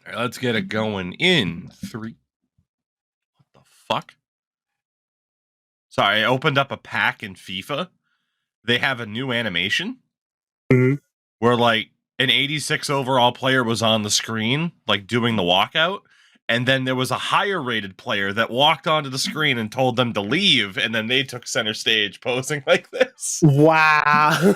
All right, let's get it going in 3. What the fuck? Sorry, I opened up a pack in FIFA. They have a new animation where like an 86 overall player was on the screen, like doing the walkout. And then there was a higher rated player that walked onto the screen and told them to leave. And then they took center stage posing like this. Wow.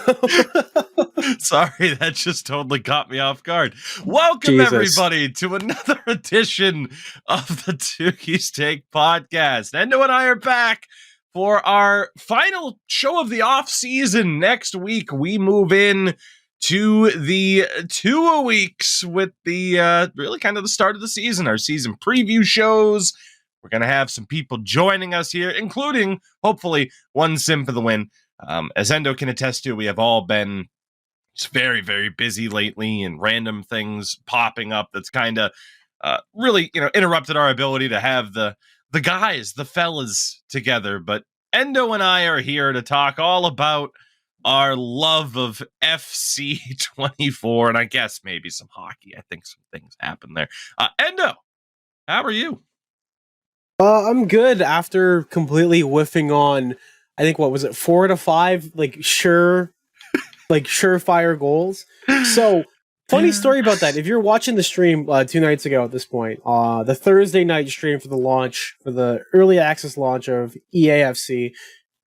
Sorry, that just totally caught me off guard. Welcome, everybody, to another edition of the Tougies Take podcast. Endo and I are back for our final show of the off season. Next week, we move in to the 2 weeks with the really kind of the start of the season, our season preview shows. We're going to have some people joining us here, including, hopefully, one sim for the win. As Endo can attest to, we have all been very, very busy lately and random things popping up that's kind of really, interrupted our ability to have the guys, the fellas together. But Endo and I are here to talk all about our love of FC24, and I guess maybe some hockey. I think some things happen there. Endo, how are you? I'm good after completely whiffing on, I think, what was it, 4 to 5, surefire goals. So, funny story about that. If you're watching the stream 2 nights ago at this point, the Thursday night stream for the early access launch of EAFC,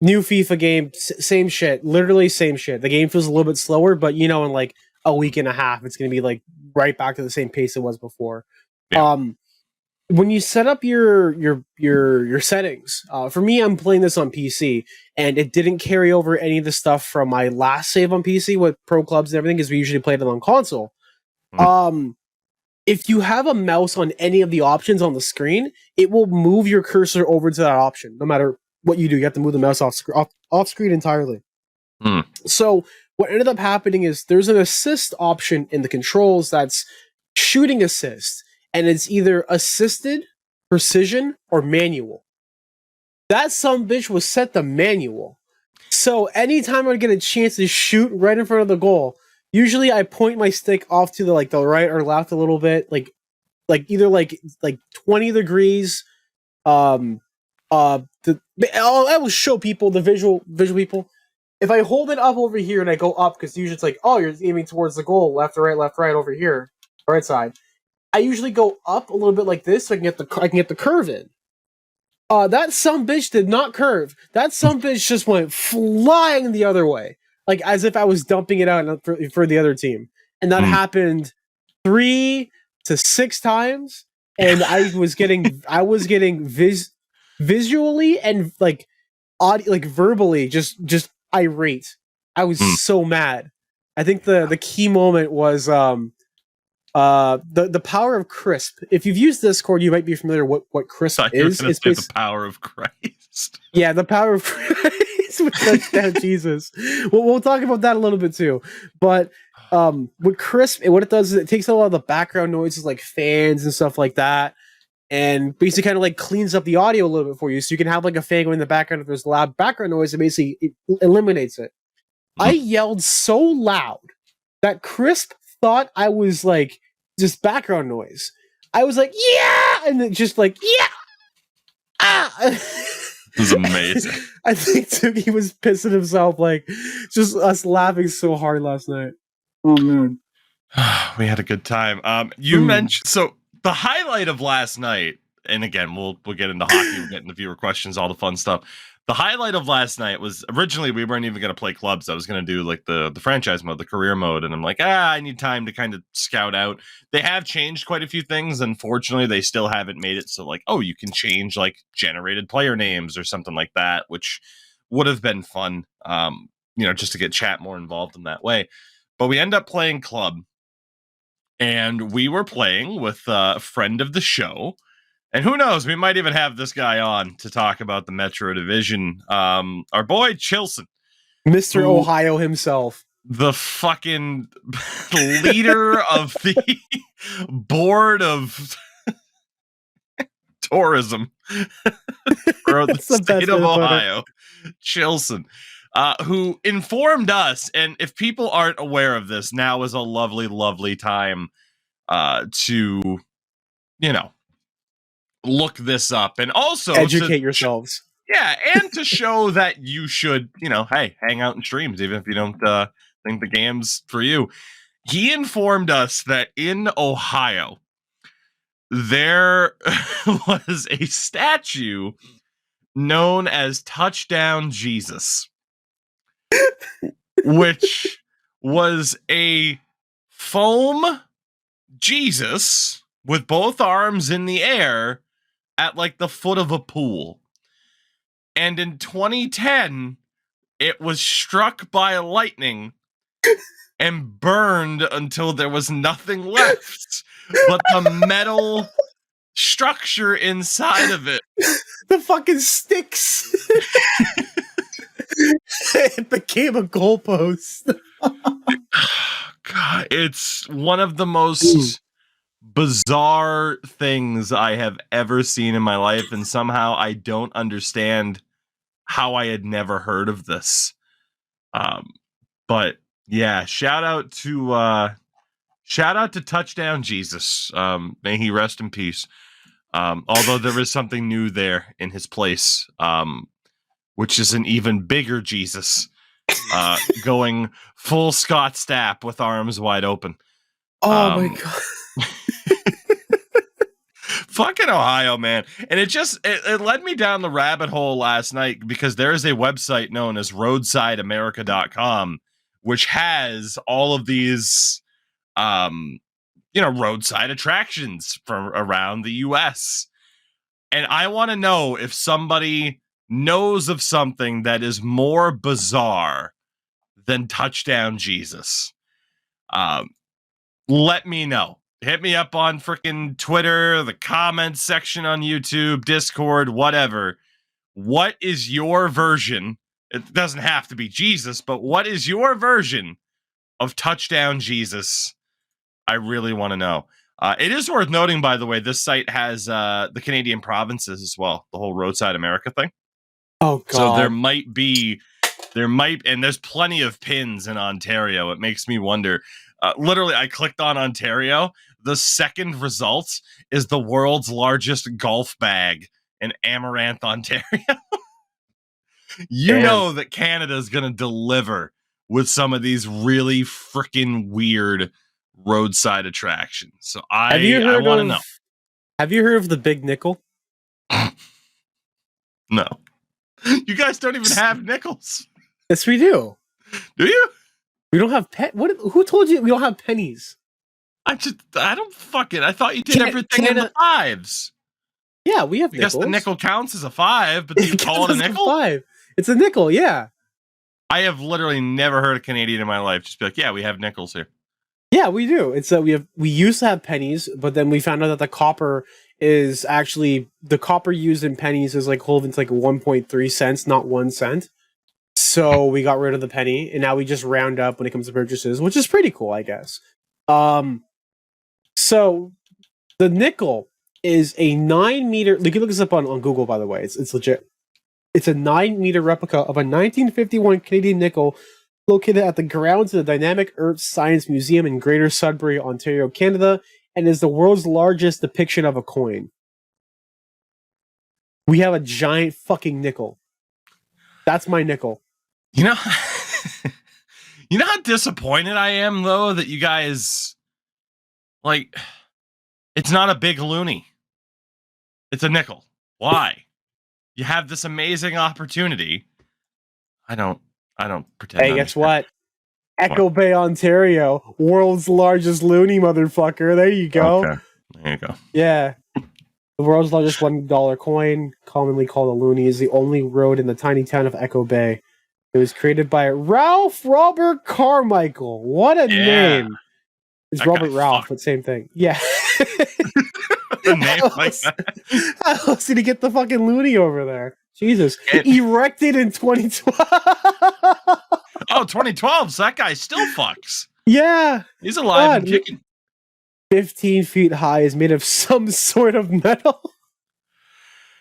new FIFA game, same shit, literally same shit. The game feels a little bit slower, but in like a week and a half, it's going to be like right back to the same pace it was before. Yeah. When you set up your settings, for me, I'm playing this on PC, and it didn't carry over any of the stuff from my last save on PC with pro clubs and everything, because we usually played it on console. If you have a mouse on any of the options on the screen, it will move your cursor over to that option. No matter what you do, you have to move the mouse off screen entirely. So what ended up happening is there's an assist option in the controls that's shooting assist. And it's either assisted, precision, or manual. That sumbitch was set to manual. So anytime I get a chance to shoot right in front of the goal, usually I point my stick off to the right or left a little bit, like either 20 degrees. I will show people, the visual people. If I hold it up over here and I go up, because usually it's like, oh, you're aiming towards the goal, left to right over here, right side. I usually go up a little bit like this so I can get the curve in. That sumbitch did not curve. That sumbitch just went flying the other way, like as if I was dumping it out for the other team. And that happened 3 to 6 times, and I was getting visually and verbally just irate. I was so mad. I think the key moment was the power of crisp. If you've used Discord, you might be familiar what crisp is. It's the power of Christ. Yeah, the power of Christ with touchdown Jesus. We'll talk about that a little bit too. But with crisp, what it does is it takes a lot of the background noises like fans and stuff like that, and basically kind of cleans up the audio a little bit for you, so you can have a fan going in the background if there's loud background noise. It basically eliminates it. I yelled so loud that Crisp thought I was just background noise. I was like, yeah, and then just yeah, It was amazing. I think Tougie was pissing himself, just us laughing so hard last night. Oh man, we had a good time. You mentioned so the highlight of last night, and again, we'll get into hockey, we'll get into viewer questions, all the fun stuff. The highlight of last night was originally we weren't even going to play clubs. I was going to do the franchise mode, the career mode. And I'm like, I need time to kind of scout out. They have changed quite a few things. Unfortunately, they still haven't made it so you can change generated player names or something like that, which would have been fun, just to get chat more involved in that way. But we end up playing club, and we were playing with a friend of the show. And who knows, we might even have this guy on to talk about the Metro Division. Our boy Chilson. Mr. Ohio himself. The fucking leader of the board of tourism for the state of Ohio. Chilson. Who informed us, and if people aren't aware of this, now is a lovely, lovely time to look this up and also educate yourselves. Yeah, and to show that you should, hey, hang out in streams, even if you don't think the game's for you. He informed us that in Ohio, there was a statue known as Touchdown Jesus, which was a foam Jesus with both arms in the air at like the foot of a pool. And in 2010, it was struck by lightning and burned until there was nothing left but the metal structure inside of it. The fucking sticks. It became a goalpost. God, it's one of the most bizarre things I have ever seen in my life, and somehow I don't understand how I had never heard of this. But yeah, shout out to Touchdown Jesus. May he rest in peace. Although there is something new there in his place, which is an even bigger Jesus, going full Scott Stapp with arms wide open. Oh my god. Fucking Ohio, man. And it led me down the rabbit hole last night because there is a website known as roadsideamerica.com, which has all of these roadside attractions from around the US. And I want to know if somebody knows of something that is more bizarre than Touchdown Jesus. Let me know. Hit me up on freaking Twitter, the comments section on YouTube, Discord, whatever. What is your version? It doesn't have to be Jesus, but what is your version of Touchdown Jesus? I really want to know. It is worth noting, by the way, this site has the Canadian provinces as well, the whole Roadside America thing. Oh, God. So and there's plenty of pins in Ontario. It makes me wonder. Literally, I clicked on Ontario. The second result is the world's largest golf bag in Amaranth, Ontario. You know that Canada is going to deliver with some of these really freaking weird roadside attractions. So I want to know. Have you heard of the Big Nickel? No. You guys don't even have nickels. Yes, we do. Do you? We don't have who told you we don't have pennies? I don't fucking. I thought you did everything in the fives. Yeah, we have nickels. I guess the nickel counts as a 5, but you call it a nickel? 5. It's a nickel, yeah. I have literally never heard a Canadian in my life just be like, yeah, we have nickels here. Yeah, we do. It's we used to have pennies, but then we found out that the copper is actually the copper used in pennies is like holding like 1.3 cents, not 1 cent. So we got rid of the penny, and now we just round up when it comes to purchases, which is pretty cool, I guess. So the nickel is a 9-meter. You can look this up on Google, by the way. It's legit. It's a 9-meter replica of a 1951 Canadian nickel located at the grounds of the Dynamic Earth Science Museum in Greater Sudbury, Ontario, Canada, and is the world's largest depiction of a coin. We have a giant fucking nickel. That's my nickel. You know how disappointed I am, though, that you guys, like, it's not a big loony. It's a nickel. Why? You have this amazing opportunity. I don't pretend. Hey, guess what? Echo Bay, Ontario, world's largest loony, motherfucker. There you go. Okay. There you go. Yeah. The world's largest $1 coin, commonly called a loony, is the only road in the tiny town of Echo Bay. It was created by Ralph Robert Carmichael. What a name. It's that Robert Ralph, but same thing. Yeah. A name like that. How else did he get the fucking loony over there? Jesus. Erected in 2012. Oh, 2012. So that guy still fucks. Yeah. He's alive and kicking. 15 feet high, is made of some sort of metal.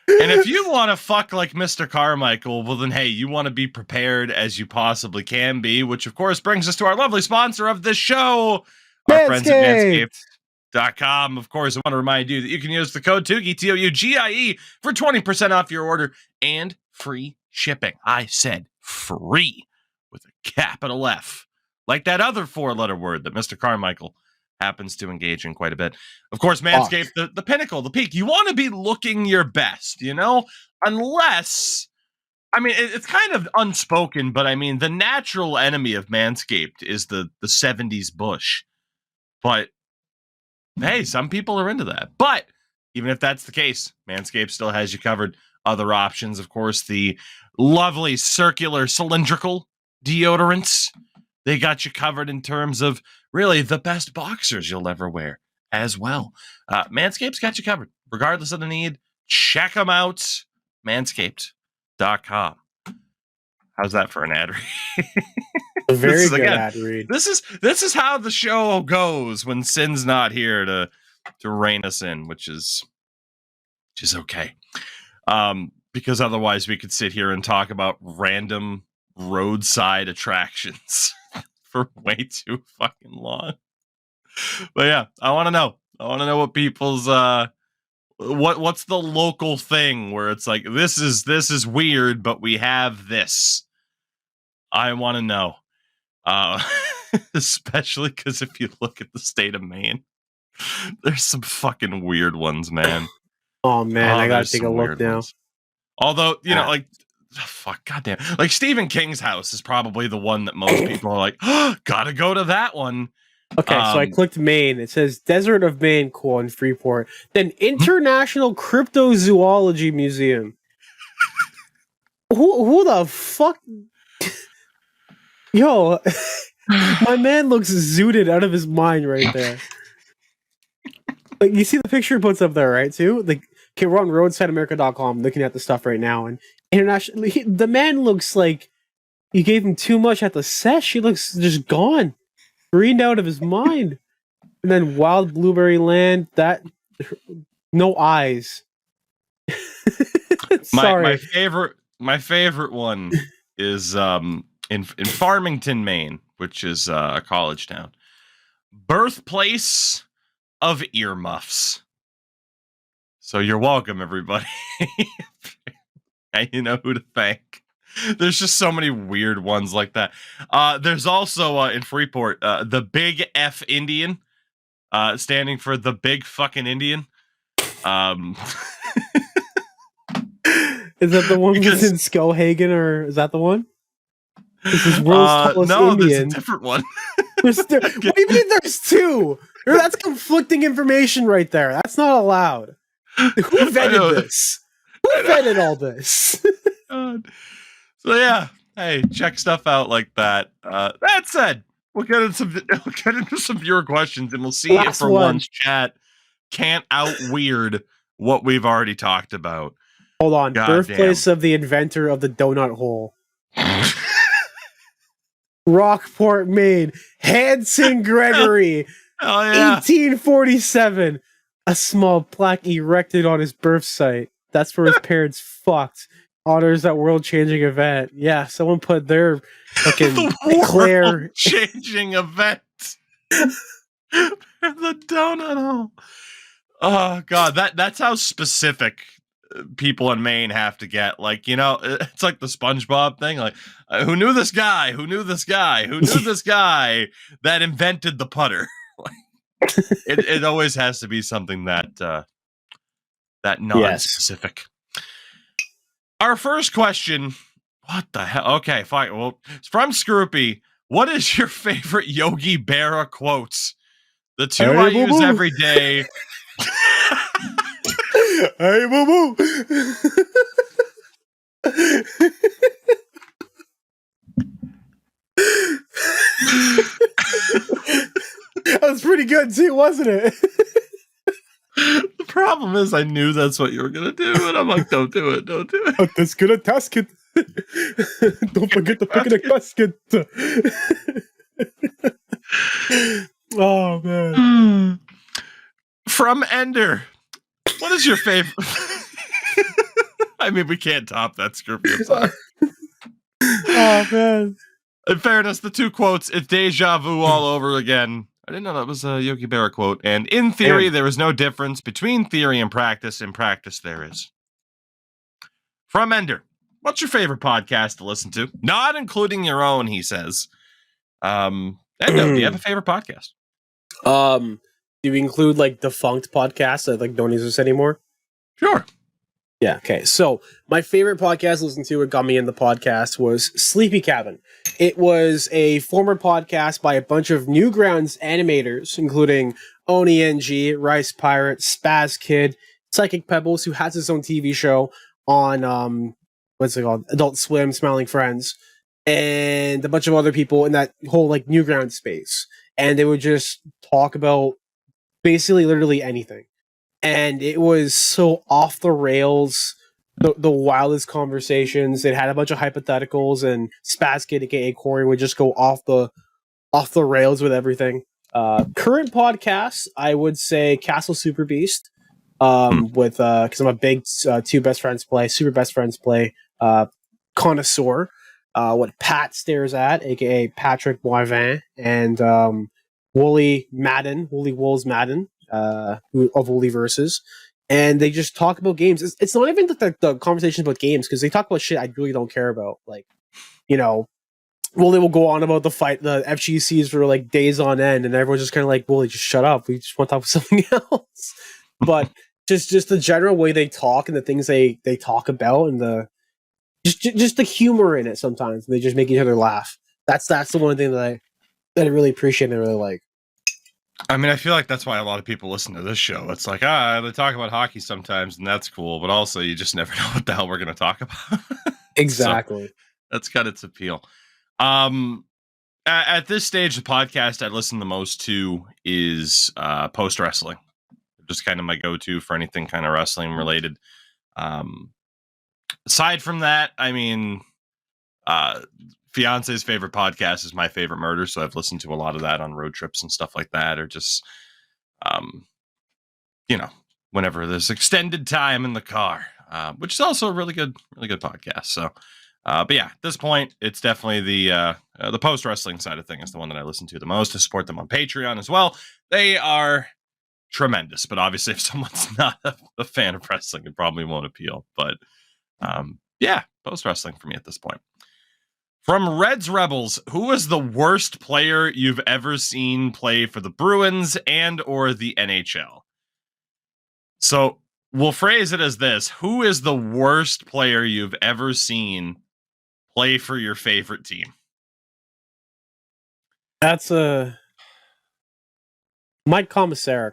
And if you want to fuck like Mr. Carmichael, well then, hey, you want to be prepared as you possibly can be, which of course brings us to our lovely sponsor of this show, our friends at Manscaped. Tougie.com. Of course, I want to remind you that you can use the code Tougie, Tougie, for 20% off your order and free shipping. I said free with a capital F, like that other 4-letter word that Mr. Carmichael happens to engage in quite a bit. Of course, Manscaped, the pinnacle, the peak. You want to be looking your best, unless, it's kind of unspoken, but the natural enemy of Manscaped is the 70s bush. But hey, some people are into that. But even if that's the case, Manscaped still has you covered. Other options, of course, the lovely circular cylindrical deodorants. They got you covered in terms of really the best boxers you'll ever wear as well. Manscaped's got you covered. Regardless of the need, check them out. Manscaped.com. How's that for an ad read? A very good ad read. This is how the show goes when Sin's not here to rein us in, which is okay. Because otherwise we could sit here and talk about random roadside attractions for way too fucking long. But yeah, I want to know what people's what's the local thing where it's like this is weird, but we have this. I want to know. Especially because if you look at the state of Maine, there's some fucking weird ones, man. Oh man, I gotta take a look now. Ones. Although, fuck, goddamn, like Stephen King's house is probably the one that most people are like, oh, gotta go to that one. Okay, so I clicked Maine. It says Desert of Maine, cool, in Freeport. Then International Cryptozoology Museum. Who the fuck? Yo, my man looks zooted out of his mind right there. Like, you see the picture he puts up there, right, too? Like, okay, we're on roadsideamerica.com looking at the stuff right now, and internationally, the man looks like you gave him too much at the sesh. He looks just gone, greened out of his mind. And then Wild Blueberry Land, that no eyes. Sorry. My favorite one is in Farmington, Maine, which is a college town. Birthplace of earmuffs. So you're welcome, everybody. And you know who to thank. There's just so many weird ones like that. There's also in Freeport the Big F Indian, standing for the Big Fucking Indian. Is that the one that's in Skowhagen, or is that the one? This is world's tallest Indian. There's a different one. What do you mean there's two? That's conflicting information right there. That's not allowed. Who vetted this? Who vetted all this? So yeah, hey, check stuff out like that. That said, we'll get into some viewer questions, and we'll see if for once chat can't out weird what we've already talked about. Hold on. Birthplace of the inventor of the donut hole. Rockport, Maine. Hanson Gregory. Oh, yeah. 1847. A small plaque erected on his birth site. That's where his parents fucked. Honors that world-changing event. Yeah, someone put their fucking eclair. World-changing event. The donut hole. Oh, God. That's how specific people in Maine have to get. Like, it's like the SpongeBob thing. Like, who knew this guy? Who knew this guy? Who knew this guy that invented the putter? It always has to be something that non-specific. Yes. Our first question. What the hell? Okay, fine. Well, it's from Scroopy. What is your favorite Yogi Berra quotes? The two I use every day. Hey, boo boo. That was pretty good too, wasn't it? The problem is I knew that's what you were gonna do, and I'm like, don't do it. But that's gonna task it. Don't forget to pick the casket. Oh man. From Ender. What is your favorite? I mean, we can't top that, Scorpio. I'm sorry. Oh man. In fairness, the two quotes, it's deja vu all over again. I didn't know that was a Yogi Berra quote. And in theory, there is no difference between theory and practice. In practice, there is. From Ender, what's your favorite podcast to listen to? Not including your own, he says. Endo, do you have a favorite podcast? Do we include like defunct podcasts that like don't exist anymore? Sure. Yeah, okay. So my favorite podcast to listen to, what got me in the podcast, was Sleepy Cabin. It was a former podcast by a bunch of Newgrounds animators, including Oni NG, Rice Pirate, Spaz Kid, Psychic Pebbles, who has his own TV show on what's it called? Adult Swim, Smiling Friends, and a bunch of other people in that whole like Newgrounds space. And they would just talk about basically literally anything. And it was so off the rails, the wildest conversations. It had a bunch of hypotheticals, and Spaz Kid, aka Corey, would just go off the rails with everything. Current podcasts, I would say Castle Super Beast, with because I'm a big Super Best Friends Play connoisseur. What Pat stares at, aka Patrick Boivin, and Wooly Wolves Madden. Of Wooly Versus, and they just talk about games. It's not even the conversation about games, because they talk about shit I really don't care about. Like, they will go on about the FGCs for like days on end, and everyone's just kind of like, Wooly, just shut up. We just want to talk about something else. But just the general way they talk and the things they talk about, and the just the humor in it. Sometimes they just make each other laugh. That's the one thing that I really appreciate and I really like. I mean, I feel like that's why a lot of people listen to this show. It's like, they talk about hockey sometimes, and that's cool, but also you just never know what the hell we're going to talk about. Exactly. So that's got its appeal. At this stage, the podcast I listen the most to is Post Wrestling. Just kind of my go-to for anything kind of wrestling related. Aside from that, I mean, Fiance's favorite podcast is My Favorite Murder, so I've listened to a lot of that on road trips and stuff like that, or just, whenever there's extended time in the car, which is also a really good podcast. So, but yeah, at this point, it's definitely the post wrestling side of things is the one that I listen to the most. To support them on Patreon as well. They are tremendous, but obviously, if someone's not a fan of wrestling, it probably won't appeal. But yeah, post wrestling for me at this point. From Reds Rebels, who is the worst player you've ever seen play for the Bruins and or the NHL? So we'll phrase it as this. Who is the worst player you've ever seen play for your favorite team? That's Mike Komisarek.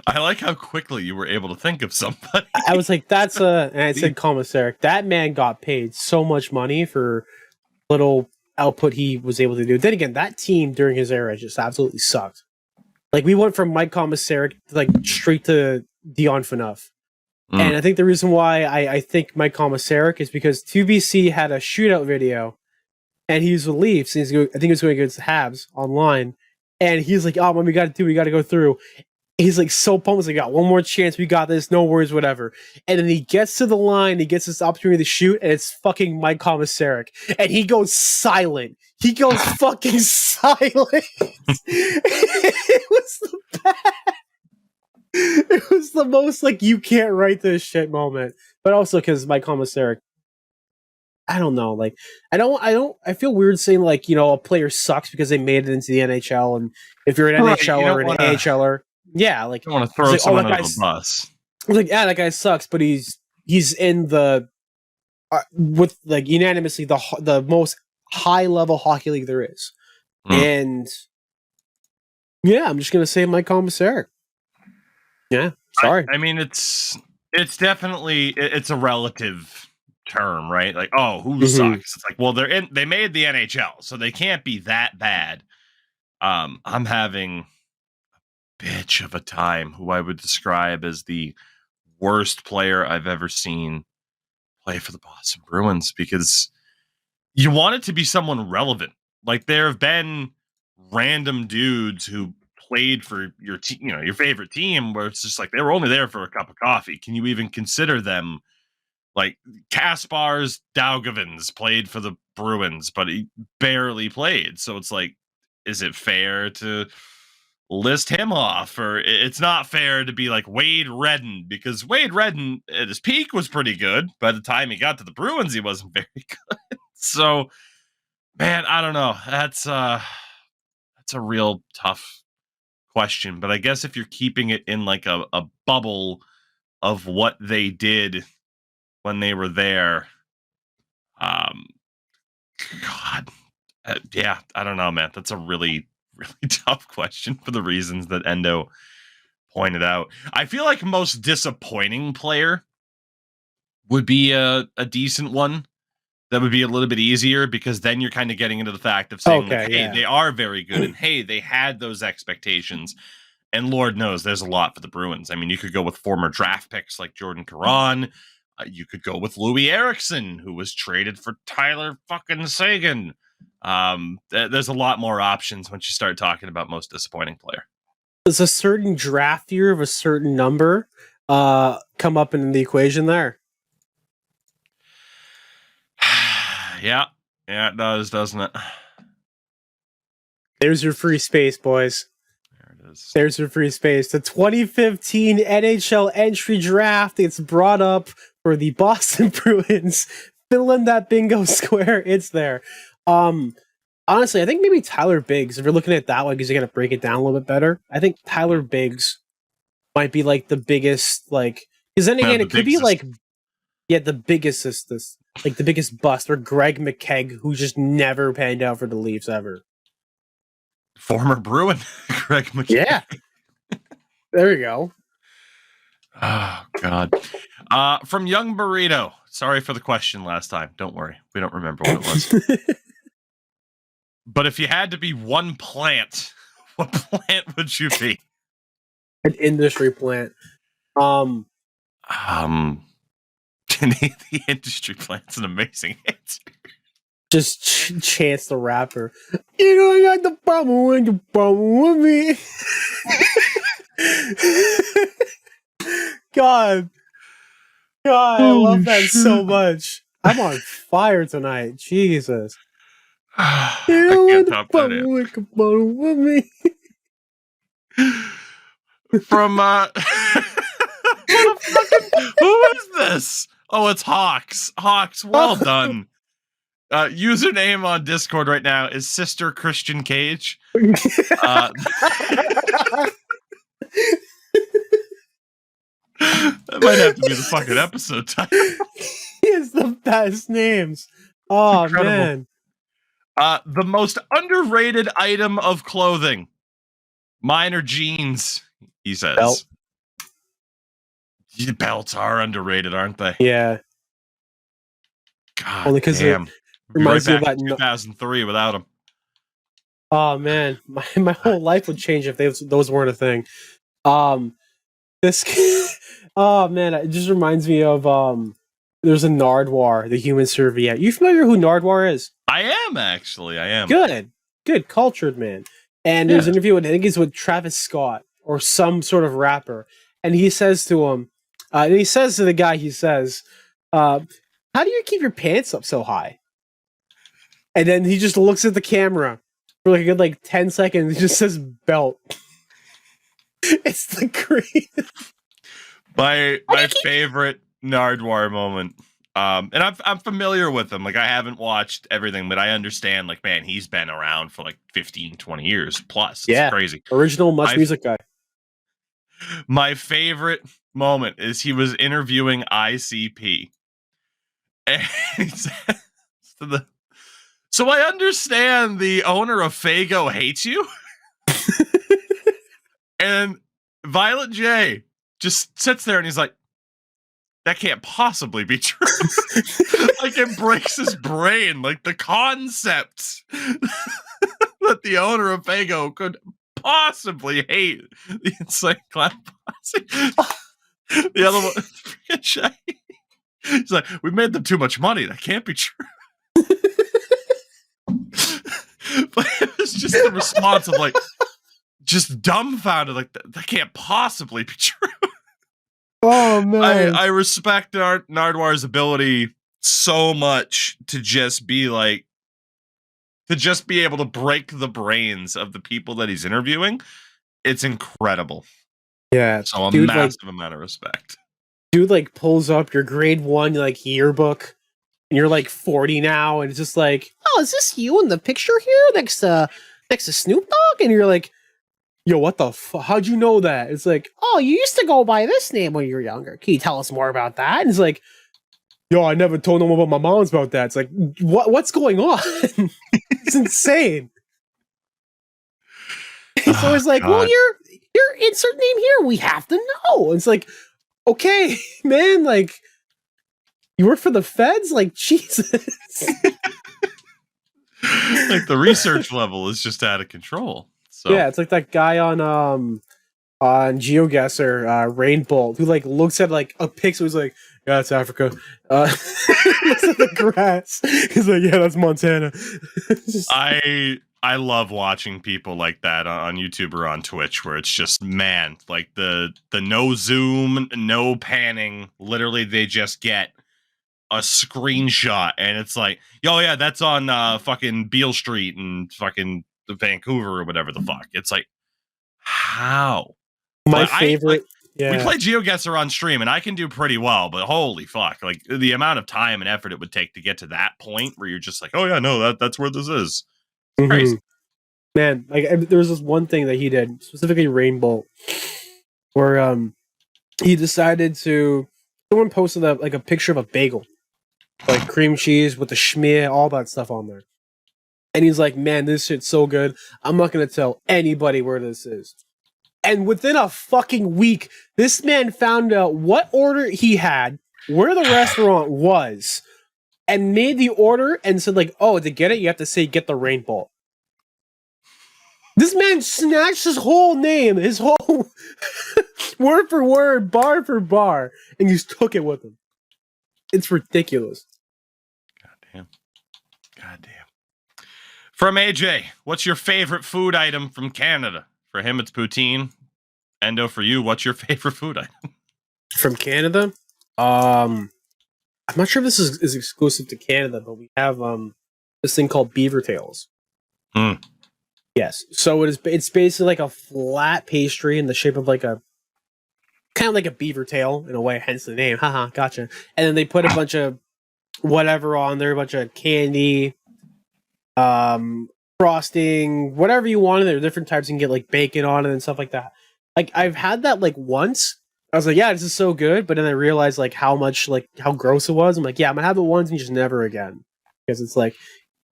I like how quickly you were able to think of somebody. I was like, and I said Komisarek. That man got paid so much money for little output he was able to do. Then again, that team during his era just absolutely sucked. Like, we went from Mike Komisarek like straight to Dion Phaneuf. And I think the reason why I think Mike Komisarek is because 2BC had a shootout video, and he was with Leafs, and I think he was going against the Habs online, and he's like, "Oh man, we got to go through." He's like so pumped. He's like, "Got one more chance. We got this. No worries, whatever." And then he gets to the line. He gets this opportunity to shoot, and it's fucking Mike Komisarek. And he goes silent. He goes fucking silent. It was the best. It was the most like, you can't write this shit moment. But also because Mike Komisarek, I don't know. Like, I feel weird saying like, a player sucks because they made it into the NHL. And if you're an NHLer and an AHLer. Yeah, like, I want to throw someone under the bus. Like, yeah, that guy sucks, but he's in the with like unanimously the most high level hockey league there is, and yeah, I'm just gonna say Mike Komisarek. Yeah, sorry. I mean, it's definitely it's a relative term, right? Like, oh, who sucks? It's like, well, they made the NHL, so they can't be that bad. I'm having bitch of a time who I would describe as the worst player I've ever seen play for the Boston Bruins, because you want it to be someone relevant. Like, there have been random dudes who played for your team, your favorite team, where it's just like they were only there for a cup of coffee. Can you even consider them? Like, Kaspars Daugavins played for the Bruins, but he barely played. So it's like, is it fair to list him off? Or it's not fair to be like Wade Redden, because Wade Redden at his peak was pretty good. By the time he got to the Bruins, he wasn't very good. So, man, I don't know. That's a real tough question. But I guess if you're keeping it in like a bubble of what they did when they were there, God, yeah, I don't know, man. That's a really, really tough question for the reasons that Endo pointed out. I feel like most disappointing player would be a decent one. That would be a little bit easier, because then you're kind of getting into the fact of saying, like, hey, they are very good, and hey, they had those expectations. And Lord knows there's a lot for the Bruins. I mean, you could go with former draft picks like Jordan Caron. You could go with Louis Eriksson, who was traded for Tyler fucking Sagan. There's a lot more options once you start talking about most disappointing player. Does a certain draft year of a certain number come up in the equation there? Yeah, it does, doesn't it? There's your free space, boys. There it is. There's your free space. The 2015 NHL entry draft. It's brought up for the Boston Bruins. Fill in that bingo square. It's there. Honestly, I think maybe Tyler Biggs, if you're looking at it that way, because you got to break it down a little bit better. I think Tyler Biggs might be like the biggest, like, because then again, it could be like, yeah, the biggest is this, like the biggest bust, or Greg McKegg, who just never panned out for the Leafs ever. Former Bruin, Greg McKegg. Yeah. There you go. Oh, God. From Young Burrito. Sorry for the question last time. Don't worry. We don't remember what it was. But if you had to be one plant, what plant would you be? An industry plant. The industry plant's an amazing answer. Just Chance the Rapper. You know, I got the problem when you problem with me. God, I love that so much. I'm on fire tonight. Jesus. I can't top that in. With me. From who is this? Oh, it's Hawks. Hawks, well done. Username on Discord right now is Sister Christian Cage. That might have to be the fucking episode title. He has the best names. Oh, incredible. Man. The most underrated item of clothing. Mine are jeans, he says. Belt. Belts are underrated, aren't they? Yeah. God, only because it reminds me about 2003 without them. Oh man, my whole life would change if those weren't a thing. Oh man, it just reminds me of there's a Nardwuar, the human serviette. You familiar who Nardwuar is? I am actually. I am. Good, cultured man. And there's an interview with, I think he's with Travis Scott or some sort of rapper, and he says to him, and he says to the guy, he says, "How do you keep your pants up so high?" And then he just looks at the camera for like a good 10 seconds. He just says belt. It's the greatest. My favorite Nardwuar moment. And I'm familiar with him. Like, I haven't watched everything, but I understand, like, man, he's been around for like 15, 20 years plus. It's crazy. Original Much Music guy. My favorite moment is he was interviewing ICP. And he says to so I understand the owner of Fago hates you. And Violent J just sits there and he's like, that can't possibly be true. Like, it breaks his brain. Like, the concept that the owner of Fago could possibly hate the Insane Clown Posse. The other one, freaking Shay. He's like, we made them too much money. That can't be true. But it was just the response of, like, just dumbfounded. Like, that can't possibly be true. Oh, man. I respect Nardwuar's ability so much to just be like, to just be able to break the brains of the people that he's interviewing, it's incredible. Yeah. So a massive amount of respect. Dude, like, pulls up your grade 1, like, yearbook, and you're, like, 40 now, and it's just like, oh, is this you in the picture here next to Snoop Dogg? And you're like, yo, what the fuck? How'd you know that? It's like, oh, you used to go by this name when you were younger. Can you tell us more about that? And it's like, yo, I never told no one about my mom's about that. It's like, what's going on? It's insane. So it's like, God. Well, your insert name here, we have to know. It's like, okay, man, like, you work for the feds? Like, Jesus. Like, the research level is just out of control. So yeah, it's like that guy on GeoGuessr, Rainbolt, who like looks at like a pixel. He's like, yeah, it's Africa. Looks at the grass. He's like, yeah, that's Montana. Just... I love watching people like that on YouTube or on Twitch, where it's just, man, like the no zoom, no panning. Literally, they just get a screenshot, and it's like, oh yeah, that's on fucking Beale Street and fucking Vancouver or whatever the fuck. It's like, how? My favorite. We play GeoGuessr on stream, and I can do pretty well, but holy fuck, like the amount of time and effort it would take to get to that point where you're just like, oh yeah, no, that's where this is. It's crazy. Man, like there was this one thing that he did, specifically Rainbow, where he decided to. Someone posted a picture of a bagel, like cream cheese with the schmear, all that stuff on there, and he's like, "Man, this shit's so good. I'm not gonna tell anybody where this is." And within a fucking week, this man found out what order he had, where the restaurant was, and made the order and said, like, "Oh, to get it, you have to say get the Rainbow." This man snatched his whole name, his whole word for word, bar for bar, and just took it with him. It's ridiculous. God damn. From AJ, what's your favorite food item from Canada? For him, it's poutine. Endo, for you, what's your favorite food item? From Canada? I'm not sure if this is exclusive to Canada, but we have this thing called beaver tails. Yes. So it's basically like a flat pastry in the shape of like a kind of like a beaver tail in a way, hence the name. Haha, gotcha. And then they put a bunch of whatever on there, a bunch of candy, frosting, whatever you want. There are different types. You can get like bacon on it and stuff like that. Like I've had that like once. I was like, yeah, this is so good, but then I realized like how gross it was. I'm like, yeah, I'm gonna have it once and just never again. Because it's like,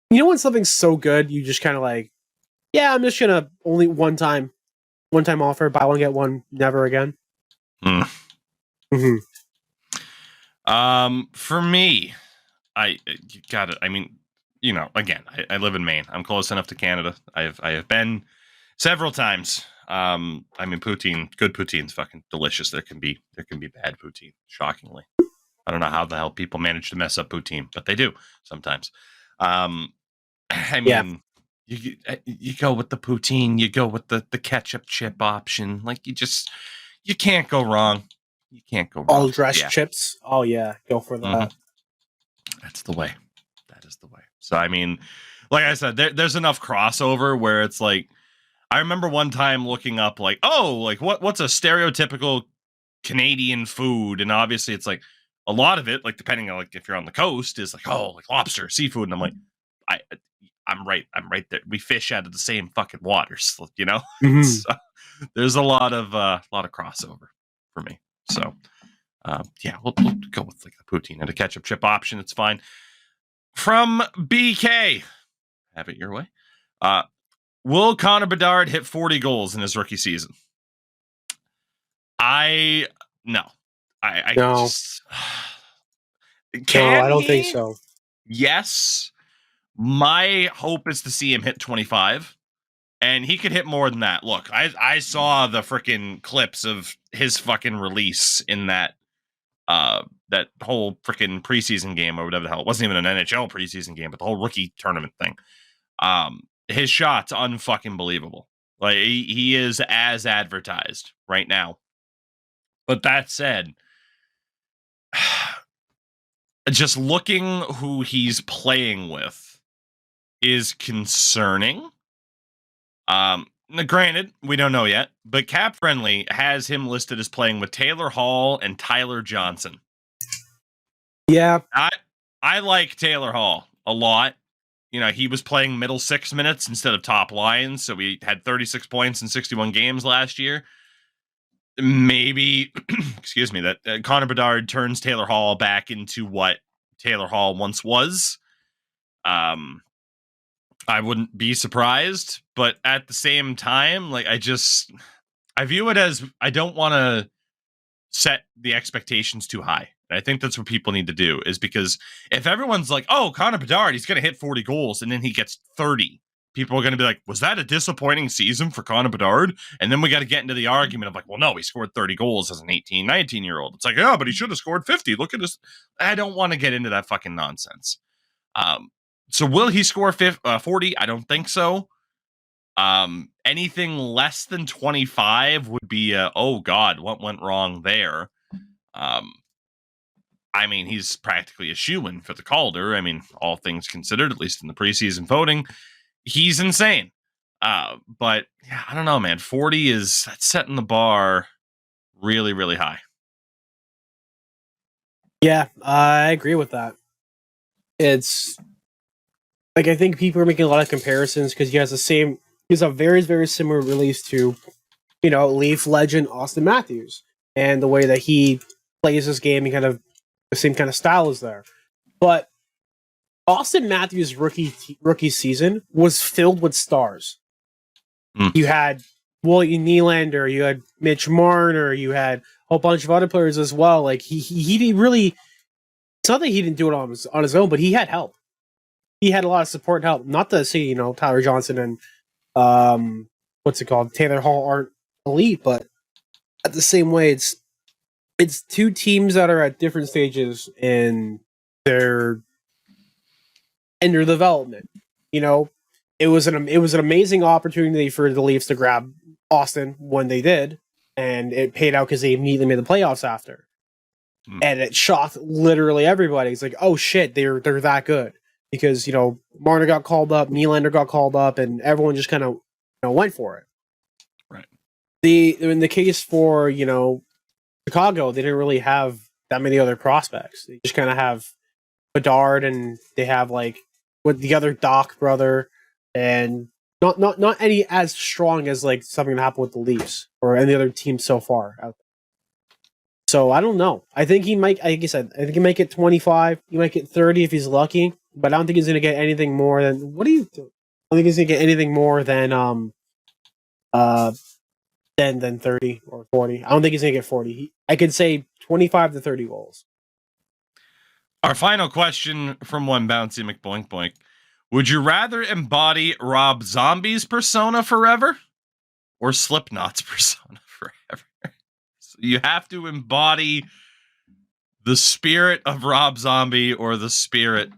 you know when something's so good, you just kind of like, yeah, I'm just gonna only one time offer, buy one get one, never again. For me, I got it. I mean, you know, again, I live in Maine. I'm close enough to Canada. I have been several times. I mean, good poutine's fucking delicious. There can be bad poutine, shockingly. I don't know how the hell people manage to mess up poutine, but they do sometimes. I mean, yeah. You go with the poutine, you go with the ketchup chip option. Like you can't go wrong. You can't go wrong. All dressed chips. Oh yeah, go for that. That's the way. That is the way. So I mean, like I said, there's enough crossover where it's like, I remember one time looking up like, oh, like what's a stereotypical Canadian food, and obviously it's like a lot of it, like depending on like if you're on the coast, is like, oh, like lobster, seafood, and I'm like, I'm right there. We fish out of the same fucking waters, you know. So there's a lot of crossover for me. So yeah, we'll go with like the poutine and a ketchup chip option. It's fine. From BK, have it your way. Will Connor Bedard hit 40 goals in his rookie season? I no. Just, I don't think so. Yes. My hope is to see him hit 25, and he could hit more than that. Look, I saw the freaking clips of his fucking release in that whole freaking preseason game or whatever the hell. It wasn't even an NHL preseason game, but the whole rookie tournament thing. His shot's unfucking believable. Like he is as advertised right now. But that said, just looking who he's playing with, is concerning. Now, granted, we don't know yet, but Cap Friendly has him listed as playing with Taylor Hall and Tyler Johnson. Yeah. I like Taylor Hall a lot. You know, he was playing middle 6 minutes instead of top line, so we had 36 points in 61 games last year. Maybe, excuse me, that Connor Bedard turns Taylor Hall back into what Taylor Hall once was. I wouldn't be surprised, but at the same time, like I view it as I don't want to set the expectations too high. And I think that's what people need to do, is because if everyone's like, oh, Connor Bedard, he's going to hit 40 goals and then he gets 30, people are going to be like, was that a disappointing season for Connor Bedard? And then we got to get into the argument of like, well, no, he scored 30 goals as an 18, 19-year-old. It's like, yeah, but he should have scored 50. Look at this. I don't want to get into that fucking nonsense. So will he score 40? I don't think so. Anything less than 25 would be oh God, what went wrong there? I mean, he's practically a shoo-in for the Calder. I mean, all things considered, at least in the preseason voting, he's insane. But yeah, I don't know, man. 40 that's setting the bar really, really high. Yeah, I agree with that. It's like, I think people are making a lot of comparisons because he has a very, very similar release to, you know, Leaf legend Austin Matthews, and the way that he plays his game and kind of the same kind of style is there. But Austin Matthews' rookie season was filled with stars. You had William Nylander, you had Mitch Marner, you had a whole bunch of other players as well. Like he really, it's not that he didn't do it on his own, but he had help. He had a lot of support and help. Not to say, you know, Tyler Johnson and Taylor Hall aren't elite, but at the same way, it's two teams that are at different stages in their development. You know, it was an amazing opportunity for the Leafs to grab Austin when they did, and it paid out because they immediately made the playoffs after. And it shocked literally everybody. It's like, oh shit, they're that good. Because, you know, Marner got called up, Nylander got called up, and everyone just kind of, you know, went for it. Right. In the case for, you know, Chicago, they didn't really have that many other prospects. They just kind of have Bedard, and they have like with the other Doc brother, and not any as strong as like something that happened with the Leafs or any other team so far out there. So I don't know. I think he might, like you said, I think he might get 25. He might get 30 if he's lucky. But I don't think he's going to get anything more than... What are you doing? I don't think he's going to get anything more than 30 or 40. I don't think he's going to get 40. I could say 25 to 30 goals. Our final question from one bouncy McBoink Boink. Would you rather embody Rob Zombie's persona forever or Slipknot's persona forever? So you have to embody the spirit of Rob Zombie or the spirit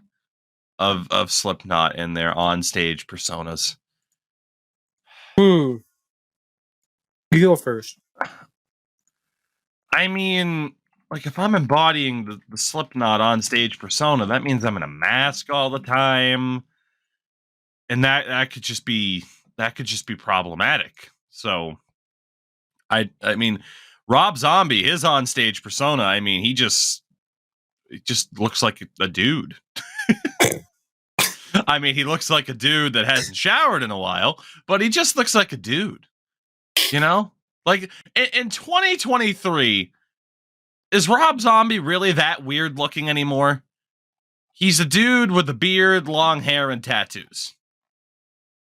of Slipknot in their on-stage personas. You go first. I mean, like, if I'm embodying the Slipknot on-stage persona, that means I'm in a mask all the time, and that could just be problematic. So, I mean, Rob Zombie, his on-stage persona, I mean, it just looks like a dude. I mean, he looks like a dude that hasn't showered in a while, but he just looks like a dude. You know? Like, in 2023, is Rob Zombie really that weird looking anymore? He's a dude with a beard, long hair, and tattoos.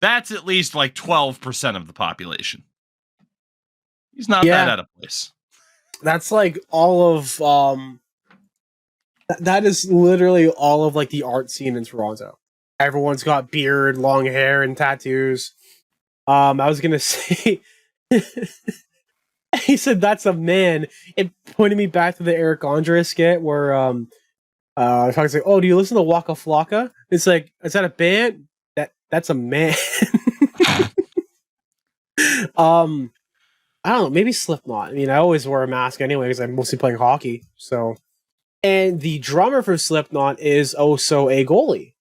That's at least like 12% of the population. He's not that out of place. That's like all of... that is literally all of like the art scene in Toronto. Everyone's got beard, long hair, and tattoos. I was gonna say, he said that's a man. It pointed me back to the Eric Andre skit where I was like, "Oh, do you listen to Waka Flocka?" It's like, is that a band? That's a man. I don't know. Maybe Slipknot. I mean, I always wear a mask anyway because I'm mostly playing hockey. So, and the drummer for Slipknot is also a goalie.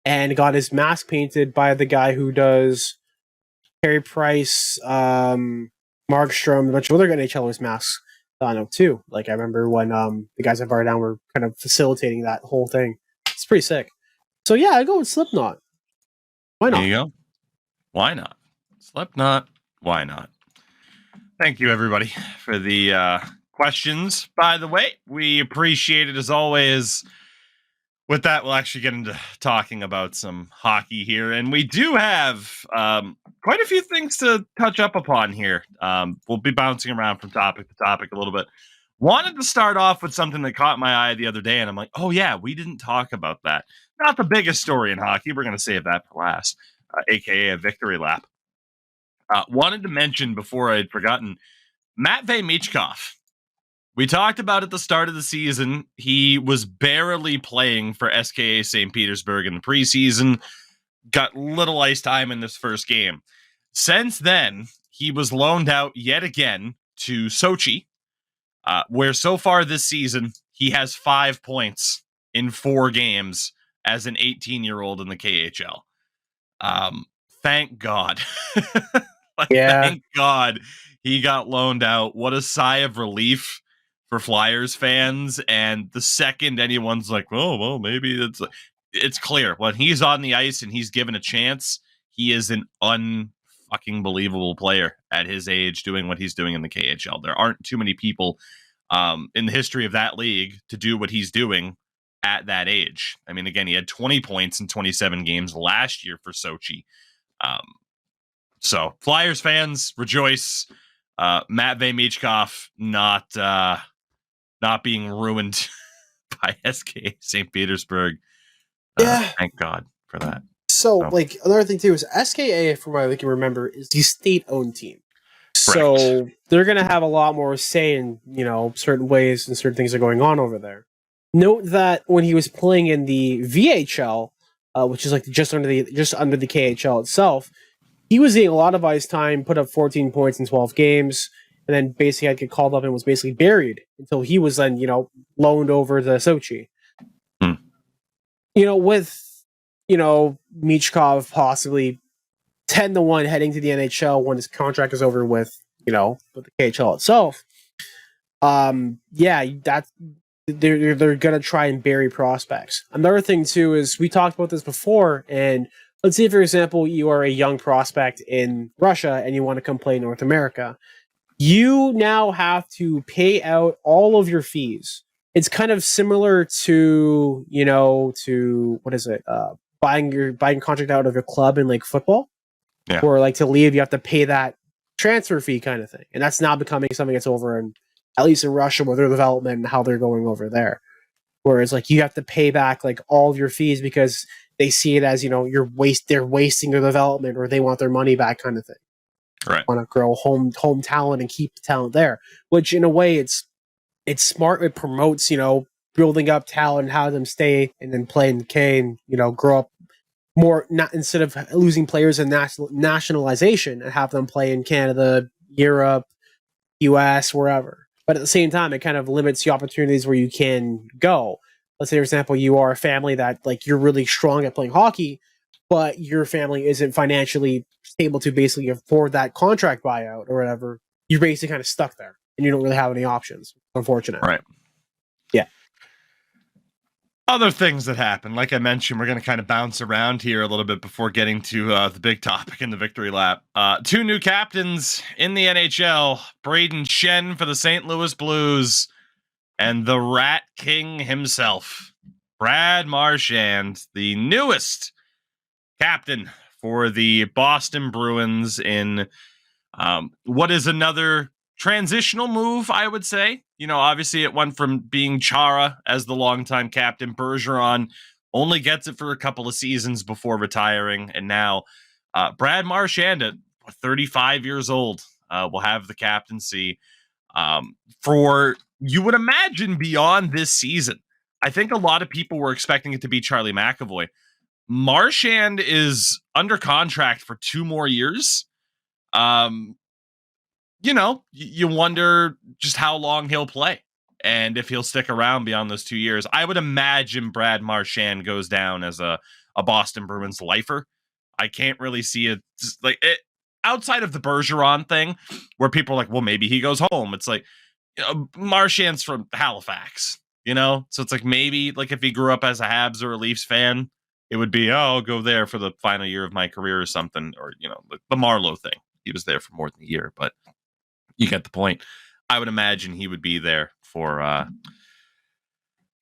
and got his mask painted by the guy who does Carey Price, Markstrom, a bunch of other NHLers masks done up too. Like I remember when the guys at Bar Down were kind of facilitating that whole thing. It's pretty sick. So yeah, I go with Slipknot. Why not? There you go. Why not? Slipknot. Why not? Thank you, everybody, for the questions. By the way, we appreciate it as always. With that, we'll actually get into talking about some hockey here. And we do have quite a few things to touch up upon here. We'll be bouncing around from topic to topic a little bit. Wanted to start off with something that caught my eye the other day, and I'm like, oh, yeah, we didn't talk about that. Not the biggest story in hockey. We're going to save that for last, a.k.a. a victory lap. Wanted to mention before I'd forgotten, Matvei Michkov. We talked about at the start of the season, he was barely playing for SKA St. Petersburg in the preseason, got little ice time in this first game. Since then, he was loaned out yet again to Sochi, where so far this season, he has 5 points in 4 games as an 18-year-old in the KHL. Thank God. Thank God he got loaned out. What a sigh of relief for Flyers fans. And the second anyone's like, oh, well, maybe it's clear when he's on the ice and he's given a chance, he is an unfucking believable player at his age doing what he's doing in the KHL. There aren't too many people in the history of that league to do what he's doing at that age. I mean, again, he had 20 points in 27 games last year for Sochi. So Flyers fans rejoice. Matvei Michkov not being ruined by SK St. Petersburg. Thank God for that. So, like, another thing too is SKA, from what I can remember, is the state-owned team. So they're going to have a lot more say in, certain ways and certain things are going on over there. Note that when he was playing in the VHL, which is like just under the KHL itself, he was getting a lot of ice time, put up 14 points in 12 games, and then basically had to get called up and was basically buried until he was then, loaned over to Sochi. With, Michkov possibly 10-1 heading to the NHL when his contract is over with the KHL itself. They're gonna try and bury prospects. Another thing too is we talked about this before, and let's say, for example, you are a young prospect in Russia and you want to come play in North America. You now have to pay out all of your fees. It's kind of similar to, what is it? Buying contract out of your club in like football. Yeah. Or like to leave, you have to pay that transfer fee kind of thing. And that's now becoming something that's over in, at least in Russia, with their development and how they're going over there. Whereas like you have to pay back like all of your fees because they see it as, they're wasting their development or they want their money back kind of thing. Right. Want to grow home talent and keep the talent there, which in a way it's smart. It promotes, building up talent and how them stay and then play in the K and, grow up more, not instead of losing players in nationalization and have them play in Canada, Europe, US, wherever. But at the same time, it kind of limits the opportunities where you can go. Let's say, for example, you are a family that like you're really strong at playing hockey, but your family isn't financially able to basically afford that contract buyout or whatever. You're basically kind of stuck there and you don't really have any options. Unfortunate. Right. Yeah. Other things that happen, like I mentioned, we're going to kind of bounce around here a little bit before getting to the big topic in the victory lap. 2 new captains in the NHL, Braden Shen for the St. Louis Blues, and the Rat King himself, Brad Marchand, the newest captain for the Boston Bruins in what is another transitional move, I would say. Obviously it went from being Chara as the longtime captain. Bergeron only gets it for a couple of seasons before retiring. And now Brad Marchand at 35 years old will have the captaincy for, you would imagine, beyond this season. I think a lot of people were expecting it to be Charlie McAvoy. Marchand is under contract for 2 more years. You wonder just how long he'll play and if he'll stick around beyond those 2 years. I would imagine Brad Marchand goes down as a a Boston Bruins lifer. I can't really see it like it outside of the Bergeron thing, where people are like, well, maybe he goes home. It's like, Marchand's from Halifax, so it's like maybe like if he grew up as a Habs or a Leafs fan, it would be, I'll go there for the final year of my career or something, or the Marleau thing. He was there for more than a year, but you get the point. I would imagine he would be there for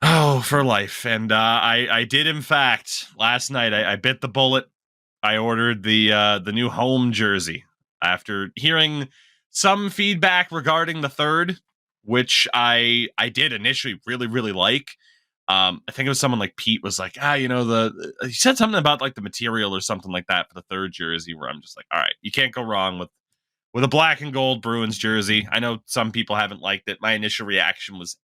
life. And I did, in fact, last night I bit the bullet. I ordered the new home jersey after hearing some feedback regarding the third, which I did initially really, really like. I think it was someone like Pete was like, he said something about like the material or something like that for the third jersey, where I'm just like, all right, you can't go wrong with a black and gold Bruins jersey. I know some people haven't liked it. My initial reaction was,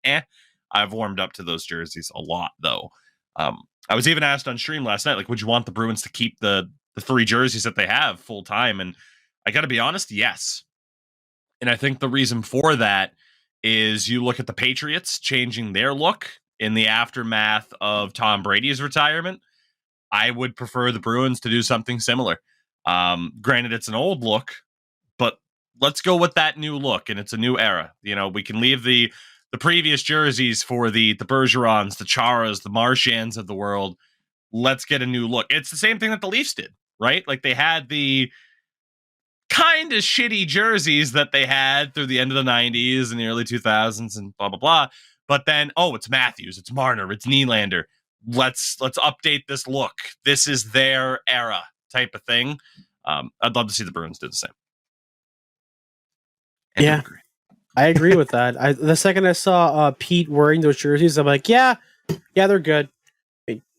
I've warmed up to those jerseys a lot, though. I was even asked on stream last night, like, would you want the Bruins to keep the three jerseys that they have full time? And I got to be honest, yes. And I think the reason for that is you look at the Patriots changing their look in the aftermath of Tom Brady's retirement. I would prefer the Bruins to do something similar. Granted, it's an old look, but let's go with that new look, and it's a new era. We can leave the previous jerseys for the Bergerons, the Charas, the Marchands of the world. Let's get a new look. It's the same thing that the Leafs did, right? Like they had the kind of shitty jerseys that they had through the end of the 90s and the early 2000s and blah, blah, blah. But then, it's Matthews, it's Marner, it's Nylander. Let's update this look. This is their era type of thing. I'd love to see the Bruins do the same. And yeah, I agree with that. The second I saw Pete wearing those jerseys, I'm like, yeah, they're good.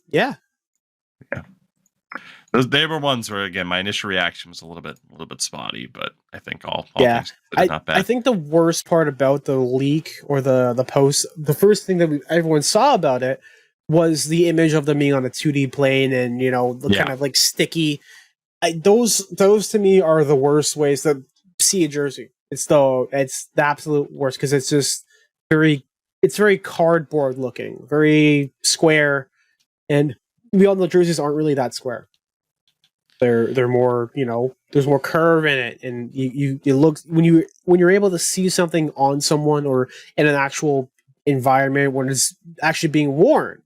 Yeah. They were ones where, again, my initial reaction was a little bit spotty, but I think all things not bad. I think the worst part about the leak or the post, the first thing that everyone saw about it was the image of them being on a 2D plane and kind of like sticky. Those to me are the worst ways to see a jersey. It's the absolute worst because it's just very cardboard looking, very square, and we all know jerseys aren't really that square. They're more, there's more curve in it, and it looks when you're able to see something on someone or in an actual environment when it's actually being worn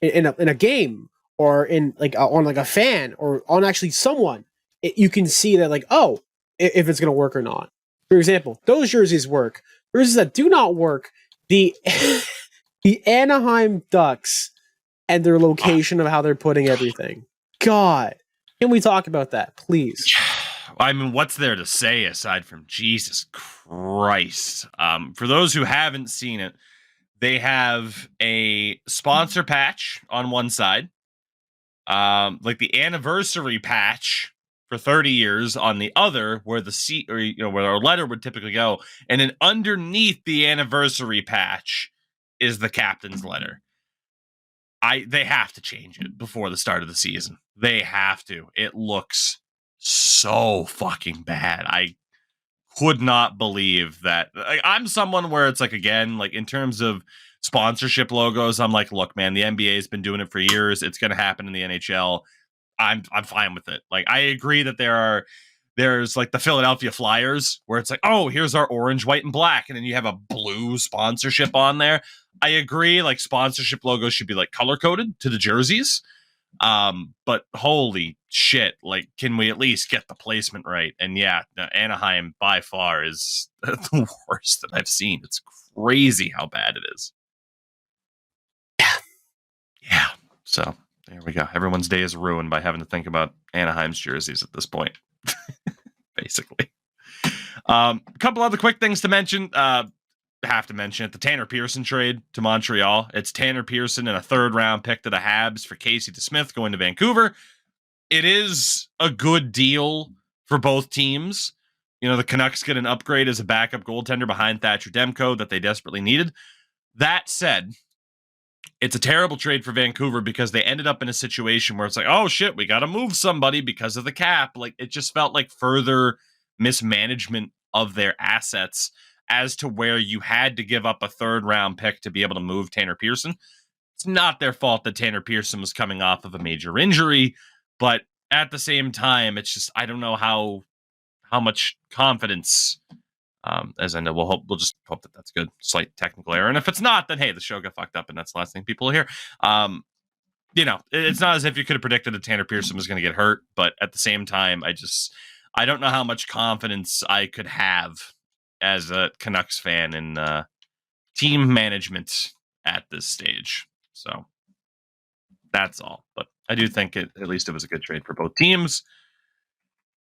in a game or in on a fan or on actually someone, you can see that if it's gonna work or not. For example, those jerseys work. Jerseys that do not work, the Anaheim Ducks and their location of how they're putting everything. God. Can we talk about that, please? I mean, what's there to say aside from Jesus Christ? For those who haven't seen it, they have a sponsor patch on one side, like the anniversary patch for 30 years on the other, where the seat or where our letter would typically go, and then underneath the anniversary patch is the captain's letter. They have to change it before the start of the season. They have to. It looks so fucking bad. I could not believe that. I'm someone where it's like, again, like in terms of sponsorship logos, I'm like, look, man, the NBA has been doing it for years. It's going to happen in the NHL. I'm fine with it. Like, I agree that there's like the Philadelphia Flyers where it's like, oh, here's our orange, white, and black, and then you have a blue sponsorship on there. I agree, like sponsorship logos should be like color coded to the jerseys. But holy shit, like, can we at least get the placement right? And yeah, Anaheim by far is the worst that I've seen. It's crazy how bad it is. Yeah. So there we go. Everyone's day is ruined by having to think about Anaheim's jerseys at this point. Basically. A couple other quick things to mention. Have to mention it. The Tanner Pearson trade to Montreal. It's Tanner Pearson and a third round pick to the Habs for Casey DeSmith going to Vancouver. It is a good deal for both teams. The Canucks get an upgrade as a backup goaltender behind Thatcher Demko that they desperately needed. That said, it's a terrible trade for Vancouver because they ended up in a situation where it's like, oh shit, we got to move somebody because of the cap. Like, it just felt like further mismanagement of their assets as to where you had to give up a third round pick to be able to move Tanner Pearson. it's not their fault that Tanner Pearson was coming off of a major injury, but at the same time, it's just I don't know how much confidence. As I know, we'll just hope that that's good. Slight technical error, and if it's not, then hey, the show got fucked up, and that's the last thing people will hear. It's not as if you could have predicted that Tanner Pearson was going to get hurt, but at the same time, I don't know how much confidence I could have as a Canucks fan in team management at this stage. So that's all. But I do think at least it was a good trade for both teams.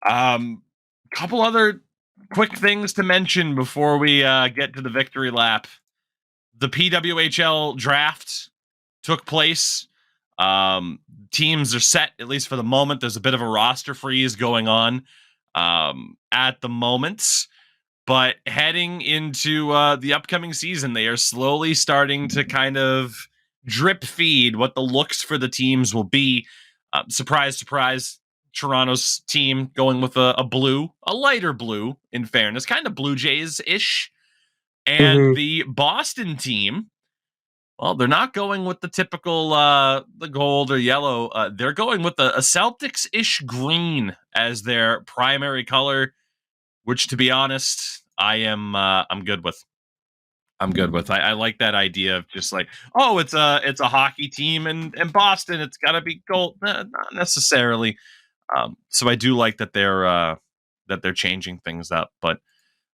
Couple other quick things to mention before we get to the victory lap. The PWHL draft took place. Teams are set, at least for the moment. There's a bit of a roster freeze going on at the moment. But heading into the upcoming season, they are slowly starting to kind of drip feed what the looks for the teams will be. Surprise, surprise. Toronto's team going with a lighter blue, in fairness, kind of Blue Jays-ish. And the Boston team, well, they're not going with the typical the gold or yellow. They're going with a Celtics-ish green as their primary color, which, to be honest, I'm good with. I'm good with. I like that idea of just like, oh, it's a hockey team in Boston. It's got to be gold. Not necessarily. So I do like that they're changing things up, but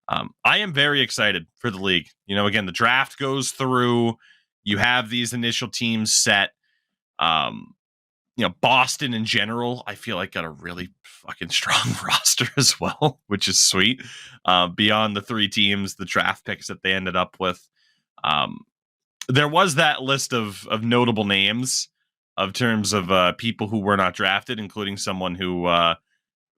I am very excited for the league. Again, the draft goes through. You have these initial teams set. Boston in general, I feel like got a really fucking strong roster as well, which is sweet. Beyond the three teams, the draft picks that they ended up with, there was that list of notable names of terms of people who were not drafted, including someone who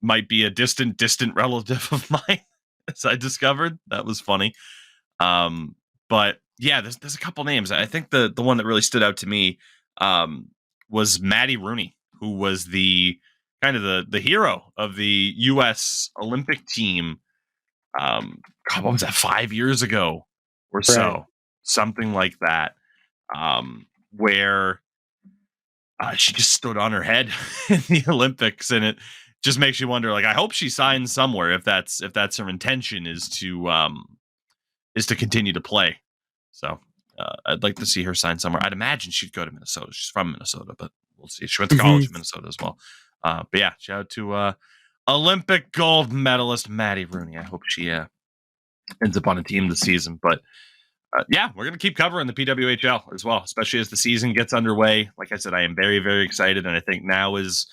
might be a distant relative of mine, as I discovered. That was funny. But yeah, there's a couple names. I think the one that really stood out to me was Maddie Rooney, who was the kind of the hero of the U.S. Olympic team. What was that, 5 years ago or so? Right. Something like that, where she just stood on her head in the Olympics, and it just makes you wonder. Like, I hope she signs somewhere if that's her intention is to continue to play. So I'd like to see her sign somewhere. I'd imagine she'd go to Minnesota. She's from Minnesota, but we'll see. She went to college in Minnesota as well. But yeah, shout out to Olympic gold medalist Maddie Rooney. I hope she ends up on a team this season. But yeah, we're going to keep covering the PWHL as well, especially as the season gets underway. Like I said, I am very, very excited. And I think now is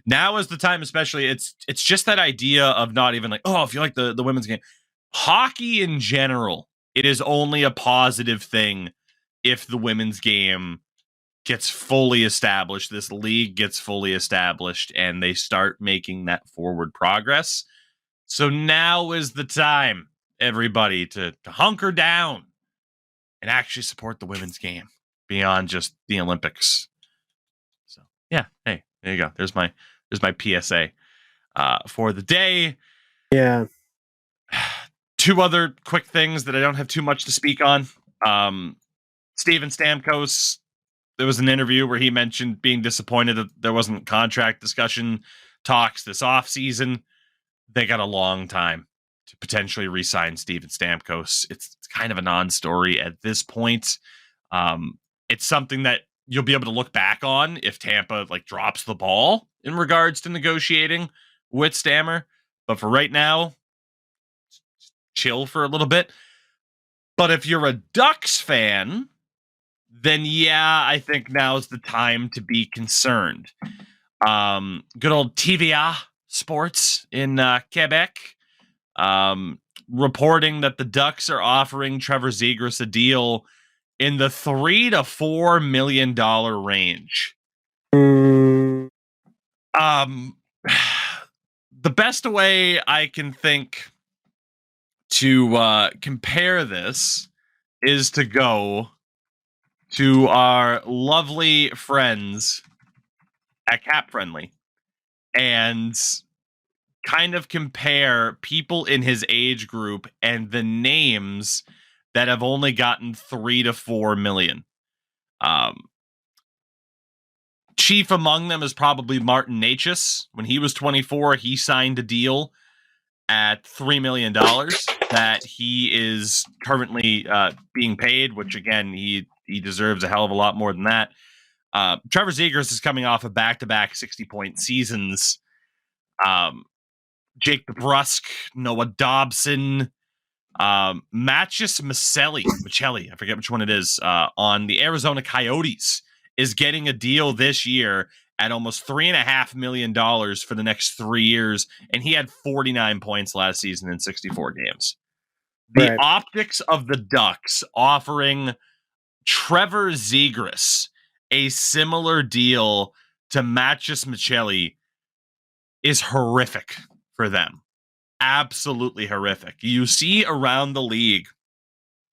the time, especially it's just that idea of not even like, oh, if you like the women's game, hockey in general, it is only a positive thing if the women's game gets fully established, this league gets fully established, and they start making that forward progress. So now is the time, everybody, to hunker down and actually support the women's game beyond just the Olympics. So yeah, hey, there you go. There's my PSA for the day. Yeah. Two other quick things that I don't have too much to speak on. Steven Stamkos, there was an interview where he mentioned being disappointed that there wasn't contract discussion talks this offseason. They got a long time to potentially re-sign Steven Stamkos. It's kind of a non-story at this point. It's something that you'll be able to look back on if Tampa drops the ball in regards to negotiating with Stammer. But for right now, chill for a little bit. But if you're a Ducks fan, then yeah, I think now's the time to be concerned. Good old TVA Sports in Quebec reporting that the Ducks are offering Trevor Zegras a deal in the $3 to $4 million range. The best way I can think to compare this is to go to our lovely friends at Cap Friendly and kind of compare people in his age group and the names that have only gotten 3 to 4 million. Chief among them is probably Martin Necas. When he was 24, he signed a deal at $3 million that he is currently being paid, which again, he deserves a hell of a lot more than that. Trevor Zegras is coming off of back-to-back 60-point seasons. Jake DeBrusk, Noah Dobson, Matches Michelli, I forget which one it is, on the Arizona Coyotes is getting a deal this year at almost $3.5 million for the next 3 years, and he had 49 points last season in 64 games. The optics of the Ducks offering Trevor Zegras a similar deal to Matches Michelli is horrific for them. Absolutely horrific. You see around the league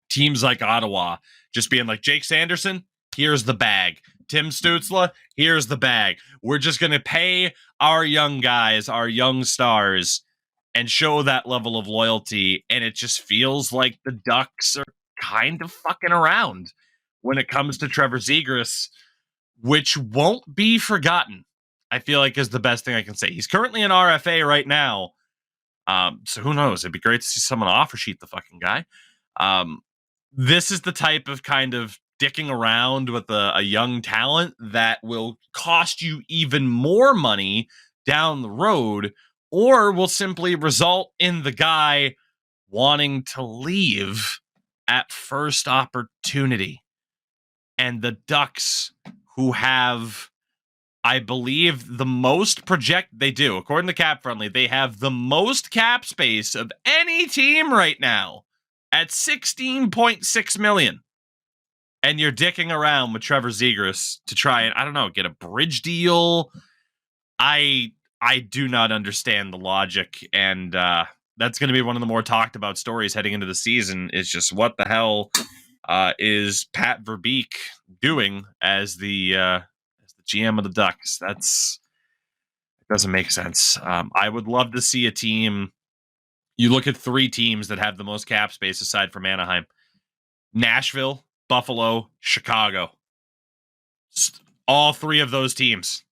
teams like Ottawa just being like, Jake Sanderson, here's the bag. Tim Stützle, here's the bag. We're just going to pay our young guys, our young stars, and show that level of loyalty. And it just feels like the Ducks are kind of fucking around when it comes to Trevor Zegras, which won't be forgotten, I feel like is the best thing I can say. He's currently an RFA right now. So who knows? It'd be great to see someone offer sheet the fucking guy. This is the type of kind of dicking around with a young talent that will cost you even more money down the road, or will simply result in the guy wanting to leave at first opportunity. And the Ducks, who have, I believe, the most according to Cap Friendly, they have the most cap space of any team right now at $16.6 million. And you're dicking around with Trevor Zegras to try and, I don't know, get a bridge deal. I do not understand the logic, and that's going to be one of the more talked about stories heading into the season, is just what the hell is Pat Verbeek doing as the GM of the Ducks. It doesn't make sense. I would love to see a team. You look at 3 teams that have the most cap space aside from Anaheim: Nashville, Buffalo, Chicago. All 3 of those teams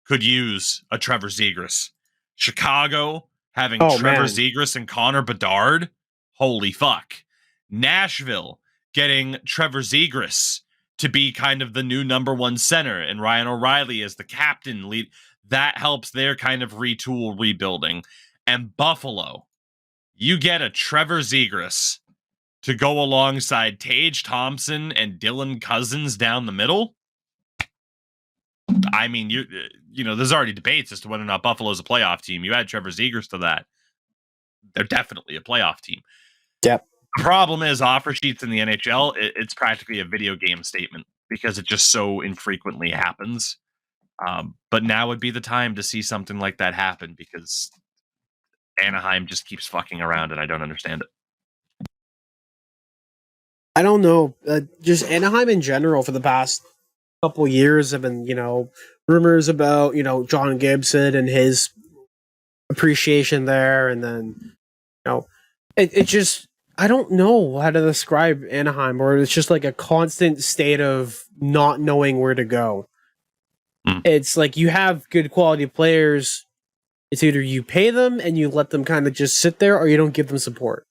could use a Trevor Zegras. Chicago having Trevor Zegras and Connor Bedard. Holy fuck. Nashville getting Trevor Zegras to be kind of the new number 1 center, and Ryan O'Reilly as the captain lead. That helps their kind of retool rebuilding. And Buffalo, you get a Trevor Zegras to go alongside Tage Thompson and Dylan Cousins down the middle. I mean, you know, there's already debates as to whether or not Buffalo's a playoff team. You add Trevor Zegras to that, they're definitely a playoff team. Yep. The problem is offer sheets in the NHL, it's practically a video game statement because it just so infrequently happens. But now would be the time to see something like that happen, because Anaheim just keeps fucking around and I don't understand it. I don't know. Just Anaheim in general for the past couple years have been, rumors about, John Gibson and his appreciation there. And then, it just, I don't know how to describe Anaheim, or it's just like a constant state of not knowing where to go. It's like you have good quality players. It's either you pay them and you let them kind of just sit there, or you don't give them support.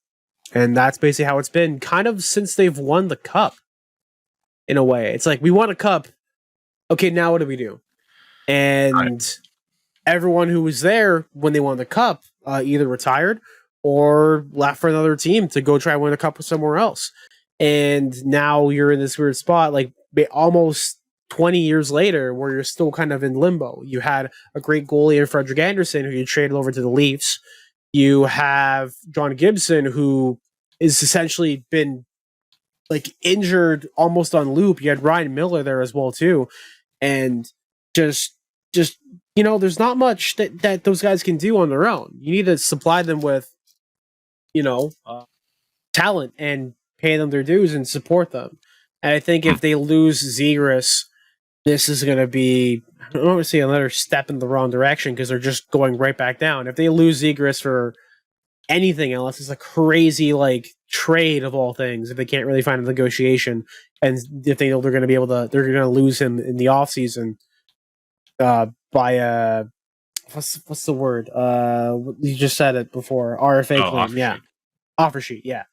And that's basically how it's been kind of since they've won the cup, in a way. It's like, we won a cup. Okay, now what do we do? And everyone who was there when they won the cup either retired or left for another team to go try and win a cup somewhere else. And now you're in this weird spot, like almost 20 years later, where you're still kind of in limbo. You had a great goalie in Frederik Andersen, who you traded over to the Leafs. You have John Gibson, who is essentially been like injured almost on loop. You had Ryan Miller there as well too, and just there's not much that those guys can do on their own. You need to supply them with talent and pay them their dues and support them. And I think if they lose Zegras, this is going to be, I don't want to say another step in the wrong direction, because they're just going right back down. If they lose Zegras for anything else, it's a crazy trade of all things. If they can't really find a negotiation, and if they know they're going to lose him in the offseason, by a what's the word? You just said it before. RFA claim, offer yeah, sheet. Offer sheet, yeah.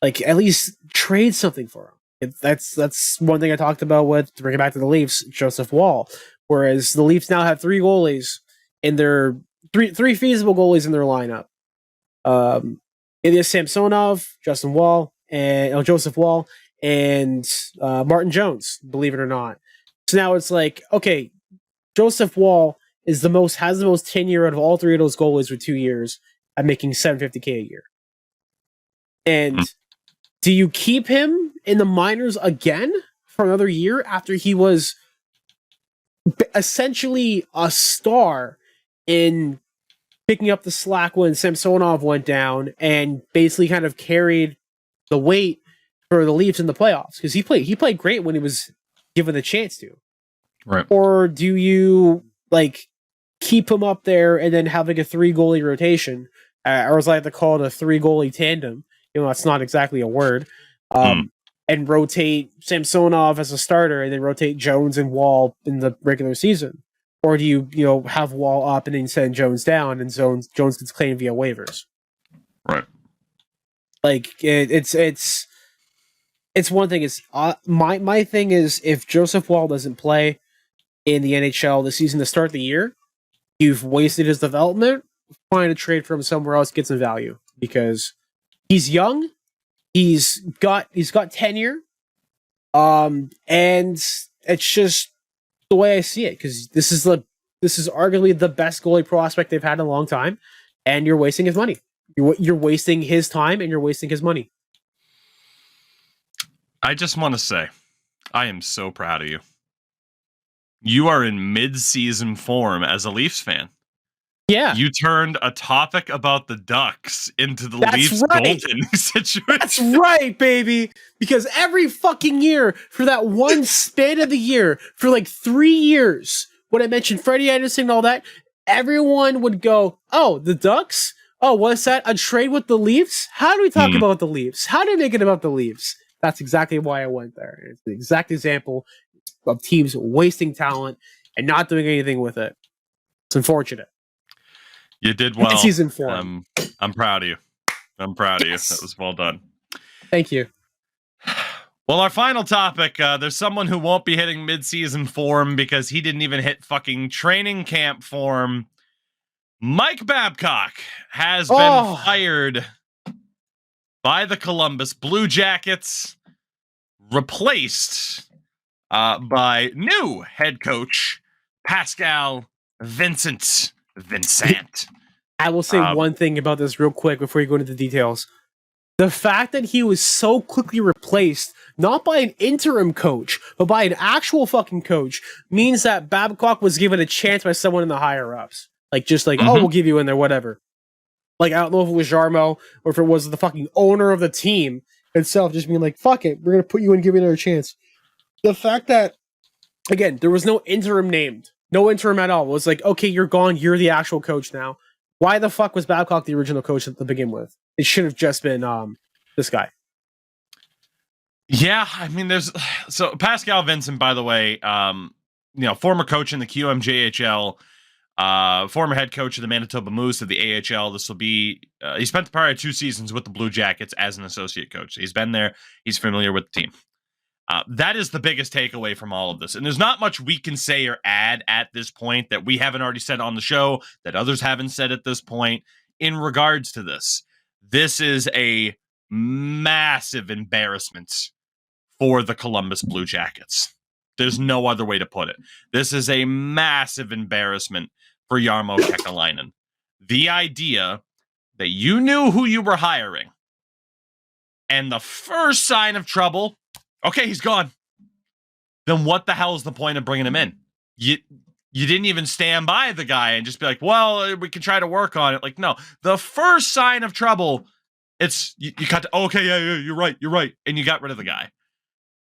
Like at least trade something for him. That's one thing I talked about with, to bring it back to the Leafs, Joseph Wall. Whereas the Leafs now have three goalies in their three feasible goalies in their lineup. Ilya Samsonov, Justin Wall, and Joseph Wall, and Martin Jones. Believe it or not. So now it's like, okay, Joseph Wall has the most tenure out of all three of those goalies for 2 years at making $750K a year. And do you keep him in the minors again for another year after he was essentially a star in picking up the slack when Samsonov went down and basically kind of carried the weight for the Leafs in the playoffs? Because he played great when he was given the chance to. Right. Or do you like keep him up there and then have like a 3 goalie rotation, or as I like to call it, a 3 goalie tandem? That's not exactly a word. And rotate Samsonov as a starter, and then rotate Jones and Wall in the regular season? Or do you have Wall up and then send Jones down, and Jones gets claimed via waivers? Right. Like it's one thing. Is my thing is, if Joseph Wall doesn't play in the NHL this season to start the year, you've wasted his development. Find a trade for him somewhere else, get some value, because he's young, he's got tenure, and it's just the way I see it. Because this is arguably the best goalie prospect they've had in a long time, and you're wasting his money. You're wasting his time, and you're wasting his money. I just want to say, I am so proud of you. You are in mid-season form as a Leafs fan. Yeah. You turned a topic about the Ducks into the Leafs goaltending situation. That's right, baby. Because every fucking year, for that one span of the year, for like 3 years, when I mentioned Freddie Anderson and all that, everyone would go, oh, the Ducks? Oh, what's that? A trade with the Leafs? How do we talk about the Leafs? How do we make it about the Leafs? That's exactly why I went there. It's the exact example of teams wasting talent and not doing anything with it. It's unfortunate. You did well. Season 4. I'm proud of you. I'm proud of you. That was well done. Thank you. Well, our final topic, there's someone who won't be hitting mid-season form because he didn't even hit fucking training camp form. Mike Babcock has been fired by the Columbus Blue Jackets, replaced by new head coach Pascal Vincent. I will say one thing about this real quick before you go into the details. The fact that he was so quickly replaced, not by an interim coach, but by an actual fucking coach, means that Babcock was given a chance by someone in the higher-ups. Like, just like, oh, we'll give you in there, whatever. Like, I don't know if it was Jarmo or if it was the fucking owner of the team itself just being like, fuck it, we're going to put you in and give you another chance. The fact that, again, there was no interim named. No interim at all. It was like, okay, you're gone. You're the actual coach now. Why the fuck was Babcock the original coach to begin with? It should have just been this guy. Yeah, I mean, so Pascal Vincent, by the way, former coach in the QMJHL, former head coach of the Manitoba Moose of the AHL. This will be he spent the prior 2 seasons with the Blue Jackets as an associate coach. He's been there. He's familiar with the team. That is the biggest takeaway from all of this. And there's not much we can say or add at this point that we haven't already said on the show, that others haven't said at this point in regards to this. This is a massive embarrassment for the Columbus Blue Jackets. There's no other way to put it. This is a massive embarrassment for Jarmo Kekalainen. The idea that you knew who you were hiring, and the first sign of trouble, okay, he's gone. Then what the hell is the point of bringing him in? You didn't even stand by the guy and just be like, well, we can try to work on it. Like, no. The first sign of trouble, it's you got to, okay, yeah, you're right. And you got rid of the guy.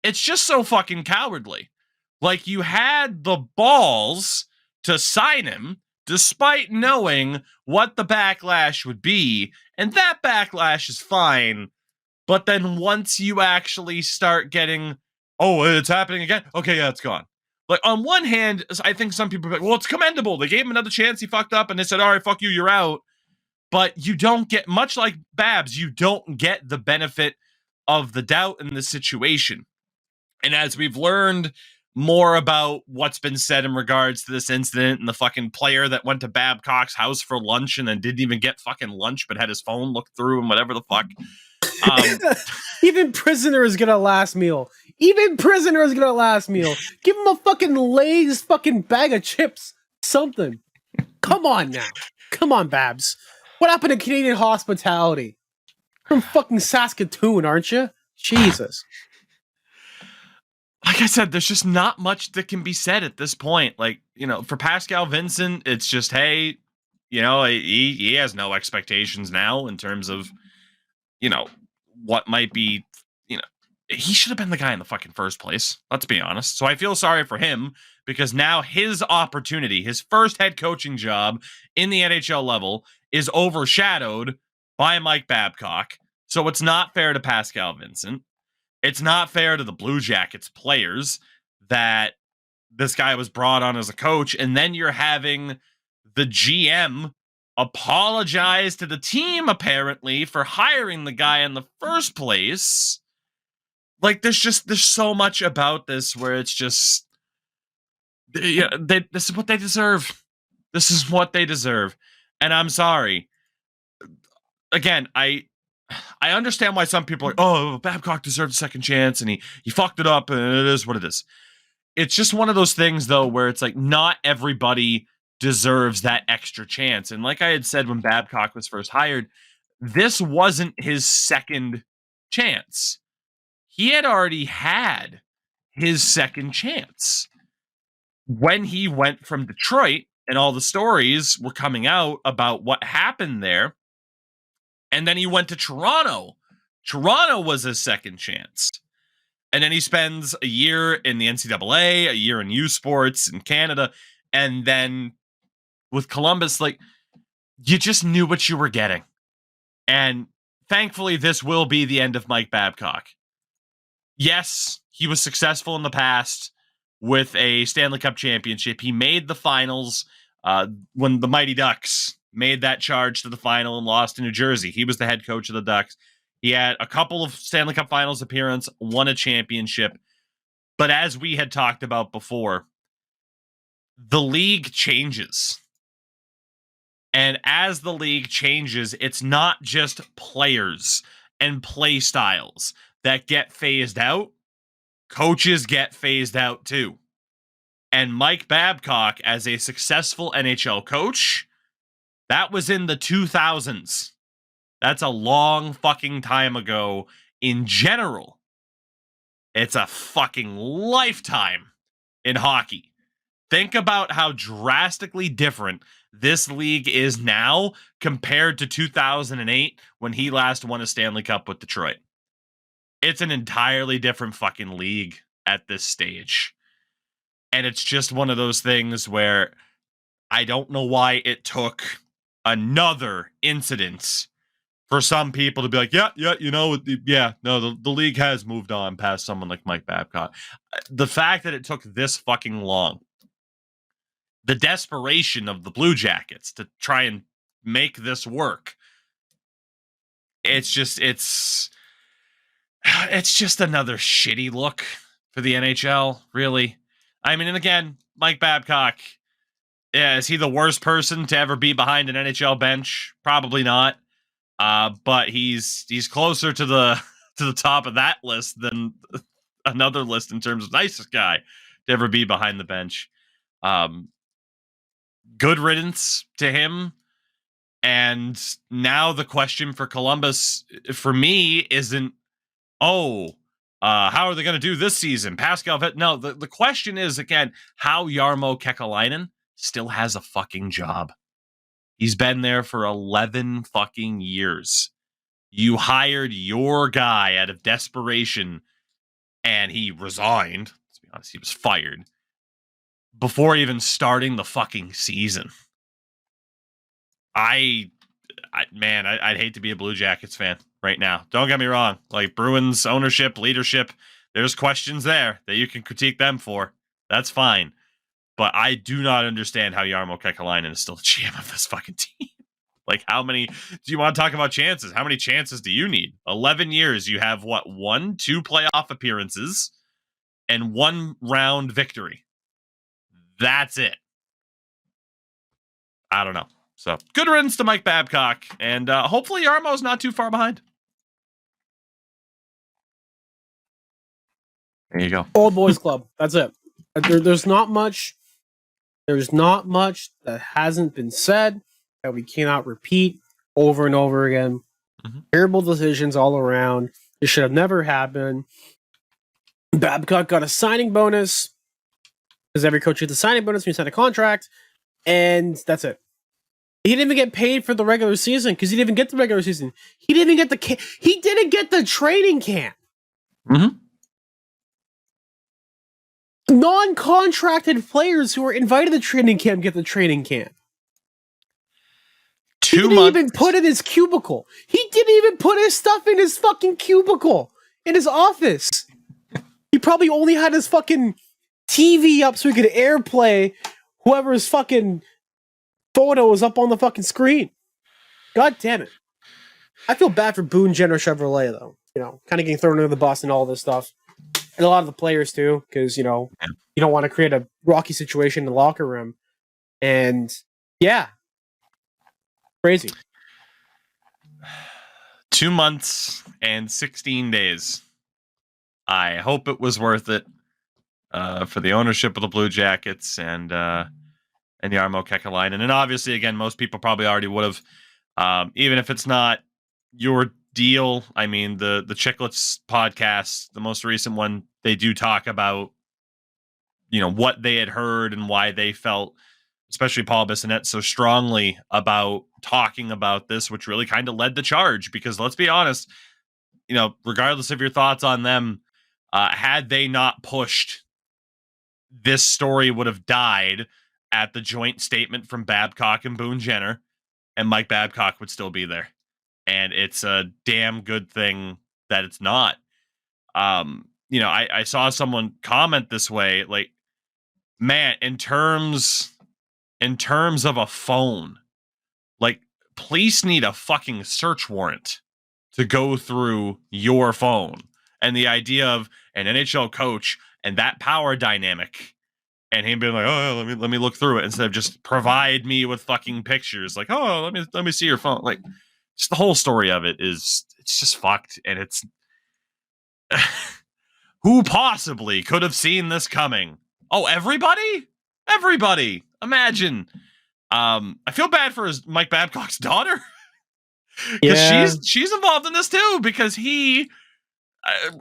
It's just so fucking cowardly. Like, you had the balls to sign him despite knowing what the backlash would be. And that backlash is fine. But then once you actually start getting, oh, it's happening again. Okay, yeah, it's gone. Like, on one hand, I think some people are like, well, it's commendable. They gave him another chance. He fucked up, and they said, all right, fuck you, you're out. But you don't get, much like Babs, you don't get the benefit of the doubt in the situation. And as we've learned more about what's been said in regards to this incident and the fucking player that went to Babcock's house for lunch and then didn't even get fucking lunch but had his phone looked through and whatever the fuck. Even prisoner is gonna last meal. Even prisoner is gonna last meal. Give him a fucking Lay's fucking bag of chips. Something. Come on now. Come on, Babs. What happened to Canadian hospitality? From fucking Saskatoon, aren't you? Jesus. Like I said, there's just not much that can be said at this point. Like, for Pascal Vincent, it's just, hey, he has no expectations now in terms of, what might be, he should have been the guy in the fucking first place. Let's be honest. So I feel sorry for him because now his opportunity, his first head coaching job in the NHL level is overshadowed by Mike Babcock. So it's not fair to Pascal Vincent. It's not fair to the Blue Jackets players that this guy was brought on as a coach, and then you're having the GM apologize to the team, apparently, for hiring the guy in the first place. Like, there's so much about this where it's just, this is what they deserve. This is what they deserve. And I'm sorry. Again, I understand why some people are like, oh, Babcock deserved a second chance and he fucked it up and it is what it is. It's just one of those things, though, where it's like not everybody deserves that extra chance. And like I had said when Babcock was first hired, this wasn't his second chance. He had already had his second chance. When he went from Detroit and all the stories were coming out about what happened there, and then he went to Toronto. Toronto was his second chance. And then he spends a year in the NCAA, a year in U Sports in Canada, and then with Columbus, like, you just knew what you were getting. And thankfully, this will be the end of Mike Babcock. Yes, he was successful in the past with a Stanley Cup championship. He made the finals when the Mighty Ducks made that charge to the final and lost to New Jersey. He was the head coach of the Ducks. He had a couple of Stanley Cup Finals appearances, won a championship. But as we had talked about before, the league changes. And as the league changes, it's not just players and play styles that get phased out. Coaches get phased out too. And Mike Babcock, as a successful NHL coach, that was in the 2000s. That's a long fucking time ago in general. It's a fucking lifetime in hockey. Think about how drastically different this league is now compared to 2008 when he last won a Stanley Cup with Detroit. It's an entirely different fucking league at this stage. And it's just one of those things where I don't know why it took another incident for some people to be like, the league has moved on past someone like Mike Babcock. The fact that it took this fucking long, the desperation of the Blue Jackets to try and make this work, it's just another shitty look for the NHL, really. I mean, and again, Mike Babcock, is he the worst person to ever be behind an NHL bench? Probably not. But he's closer to the top of that list than another list in terms of nicest guy to ever be behind the bench. Good riddance to him. And now the question for Columbus, for me, isn't, how are they going to do this season? Pascal, no, the question is, again, how Jarmo Kekalainen still has a fucking job. He's been there for 11 fucking years. You hired your guy out of desperation, and he resigned. Let's be honest, he was fired before even starting the fucking season. I'd hate to be a Blue Jackets fan right now. Don't get me wrong. Like, Bruins ownership, leadership, there's questions there that you can critique them for. That's fine. But I do not understand how Jarmo Kekalainen is still the GM of this fucking team. Like, how many do you want to talk about chances? How many chances do you need? 11 years. You have what? 1, 2 playoff appearances and 1 round victory. That's it. I don't know. So good riddance to Mike Babcock. And hopefully Jarmo's not too far behind. There you go. Old boys club. That's it. There's not much. There's not much that hasn't been said that we cannot repeat over and over again. Mm-hmm. Terrible decisions all around. It should have never happened. Babcock got a signing bonus because every coach gets a signing bonus when you sign a contract, and that's it. He didn't even get paid for the regular season because he didn't even get the regular season. He didn't even get he didn't get the training camp. Mm-hmm. Non-contracted players who are invited to training camp get the training camp. He didn't even put in his cubicle. He didn't even put his stuff in his fucking cubicle in his office. He probably only had his fucking TV up so he could airplay whoever's fucking photo is up on the fucking screen. God damn it. I feel bad for Boone Jenner Chevrolet, though. You know, kind of getting thrown under the bus and all this stuff. And a lot of the players, too, because, you know, you don't want to create a rocky situation in the locker room. And, yeah. Crazy. 2 months and 16 days. I hope it was worth it for the ownership of the Blue Jackets and Jarmo Kekalainen. And obviously, again, most people probably already would have, even if it's not your deal. I mean, the Chicklets podcast, the most recent one, they do talk about, you know, what they had heard and why they felt, especially Paul Bissonnette, so strongly about talking about this, which really kind of led the charge. Because let's be honest, you know, regardless of your thoughts on them, had they not pushed, this story would have died at the joint statement from Babcock and Boone Jenner, and Mike Babcock would still be there. And it's a damn good thing that it's not. You know, I saw someone comment this way, like, man, in terms of a phone, like, police need a fucking search warrant to go through your phone. And the idea of an NHL coach and that power dynamic, and him being like, oh, let me look through it, instead of just provide me with fucking pictures. Like, oh, let me see your phone. Like, just the whole story of it it's just fucked. And it's who possibly could have seen this coming? Oh, everybody. Imagine. I feel bad for Mike Babcock's daughter. Because she's involved in this too, because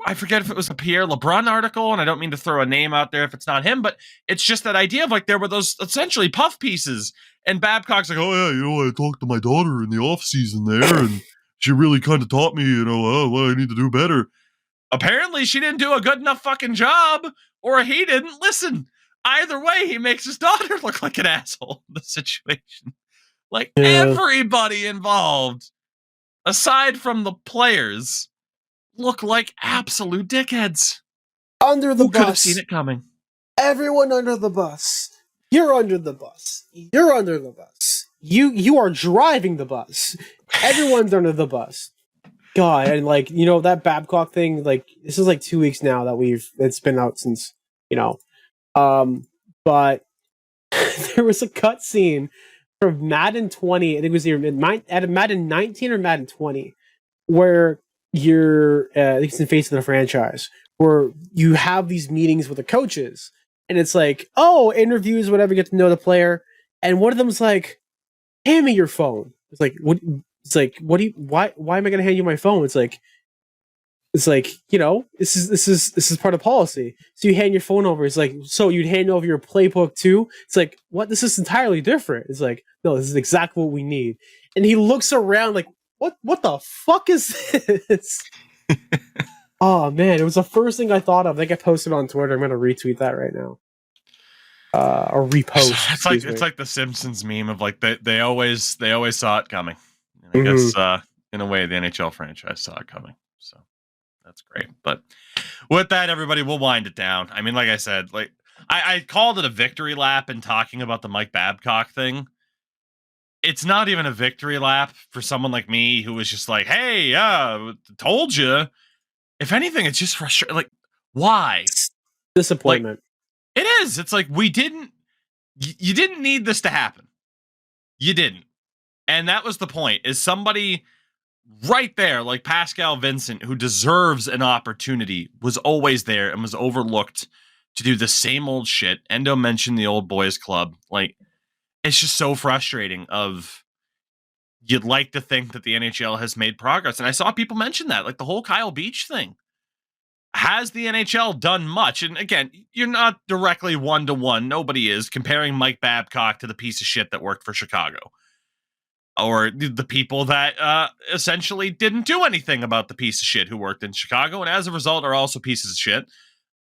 I forget if it was a Pierre LeBrun article, and I don't mean to throw a name out there if it's not him, but it's just that idea of, like, there were those essentially puff pieces, and Babcock's like, oh yeah, you know, I talked to my daughter in the off season there, and she really kind of taught me, you know, what I need to do better. Apparently she didn't do a good enough fucking job, or he didn't listen. Either way, he makes his daughter look like an asshole in the situation. Like, everybody involved, aside from the players, look like absolute dickheads. Under the bus. Who could have seen it coming? Everyone under the bus. You're under the bus. You're under the bus. You are driving the bus. Everyone's under the bus. God, and, like, you know, that Babcock thing, like, this is like 2 weeks now that it's been out since, you know. But there was a cut scene from Madden 20, I think it was either Madden 19 or Madden 20, where you're, I think it's in Face of the Franchise, where you have these meetings with the coaches, and it's like, oh, interviews, whatever, get to know the player, and one of them's like, hand me your phone. It's like, what? It's like, why am I going to hand you my phone? It's like, you know, this is part of policy. So you hand your phone over. It's like, so you'd hand over your playbook too? It's like, what? This is entirely different. It's like, no, this is exactly what we need. And he looks around like, what the fuck is this? Oh man, it was the first thing I thought of. I think I posted on Twitter. I'm gonna retweet that right now. Or repost. It's like the Simpsons meme of, like, they always saw it coming. And I guess in a way the NHL franchise saw it coming. So that's great. But with that, everybody, we'll wind it down. I mean, like I said, like, I called it a victory lap in talking about the Mike Babcock thing. It's not even a victory lap for someone like me who was just like, hey, told you. If anything, it's just frustrating. Like, why? Disappointment. Like, it is. It's like, you didn't need this to happen. You didn't. And that was the point, is somebody right there, like Pascal Vincent, who deserves an opportunity, was always there and was overlooked to do the same old shit. Endo mentioned the old boys club. Like, it's just so frustrating of, you'd like to think that the NHL has made progress. And I saw people mention that, like the whole Kyle Beach thing. Has the NHL done much? And again, you're not directly one-to-one. Nobody is comparing Mike Babcock to the piece of shit that worked for Chicago. Or the people that essentially didn't do anything about the piece of shit who worked in Chicago, and as a result are also pieces of shit.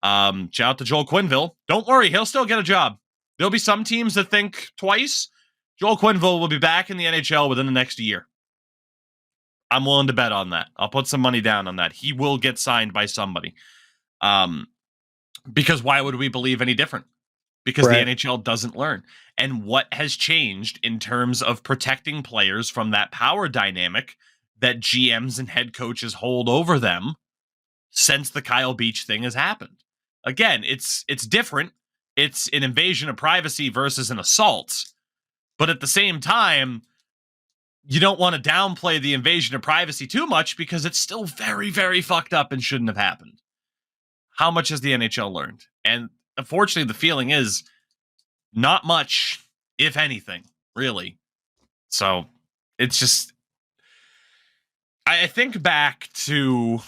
Shout out to Joel Quenneville. Don't worry, he'll still get a job. There'll be some teams that think twice. Joel Quenneville will be back in the NHL within the next year. I'm willing to bet on that. I'll put some money down on that. He will get signed by somebody. Because why would we believe any different? Because the NHL doesn't learn. And what has changed in terms of protecting players from that power dynamic that GMs and head coages hold over them since the Kyle Beach thing has happened? Again, it's different. It's an invasion of privacy versus an assault. But at the same time, you don't want to downplay the invasion of privacy too much because it's still very, very fucked up and shouldn't have happened. How much has the NHL learned? And unfortunately, the feeling is not much, if anything, really. So it's just, I think back to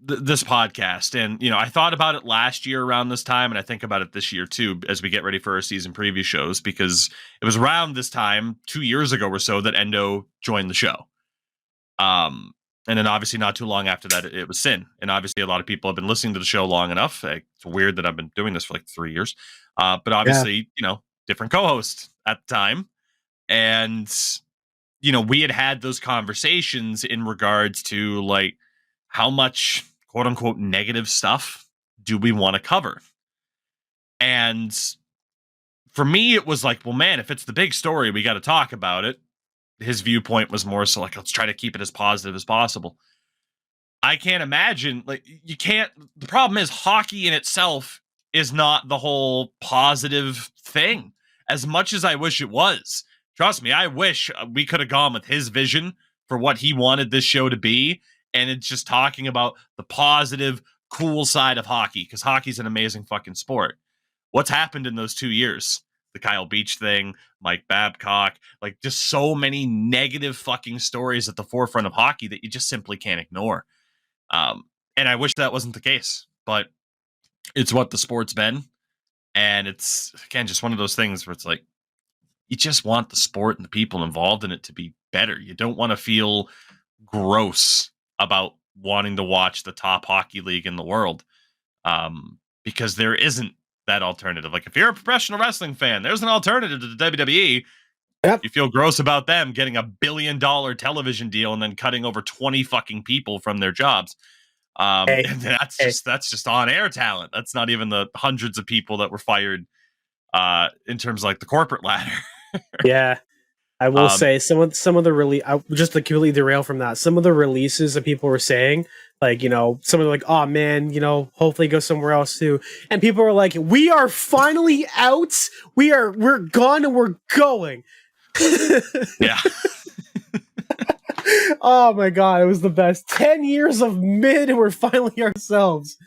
this podcast, and I thought about it last year around this time, and I think about it this year too as we get ready for our season preview shows, because it was around this time 2 years ago or so that Endo joined the show. And then obviously not too long after that, it was Sin. And obviously a lot of people have been listening to the show long enough. It's weird that I've been doing this for like 3 years. But obviously, different co-host at the time. And, we had those conversations in regards to like, how much quote unquote negative stuff do we want to cover? And for me, it was like, well, man, if it's the big story, we got to talk about it. His viewpoint was more so like, let's try to keep it as positive as possible. I can't imagine, like, the problem is hockey in itself is not the whole positive thing as much as I wish it was. Trust me, I wish we could have gone with his vision for what he wanted this show to be. And it's just talking about the positive, cool side of hockey, because hockey's an amazing fucking sport. What's happened in those 2 years? The Kyle Beach thing, Mike Babcock, like just so many negative fucking stories at the forefront of hockey that you just simply can't ignore. And I wish that wasn't the case, but it's what the sport's been. And it's, again, just one of those things where it's like, you just want the sport and the people involved in it to be better. You don't want to feel gross about wanting to watch the top hockey league in the world, because there isn't that alternative. Like if you're a professional wrestling fan, there's an alternative to the WWE. Yep. You feel gross about them getting $1 billion television deal and then cutting over 20 fucking people from their jobs. And that's just on air talent. That's not even the hundreds of people that were fired in terms of like the corporate ladder. Yeah. I will say some of the just to completely derail from that, some of the releases that people were saying, like, some of them like, oh man, hopefully go somewhere else too. And people were like, we are finally out. We're gone and we're going. Yeah. Oh my God. It was the best 10 years of mid and we're finally ourselves.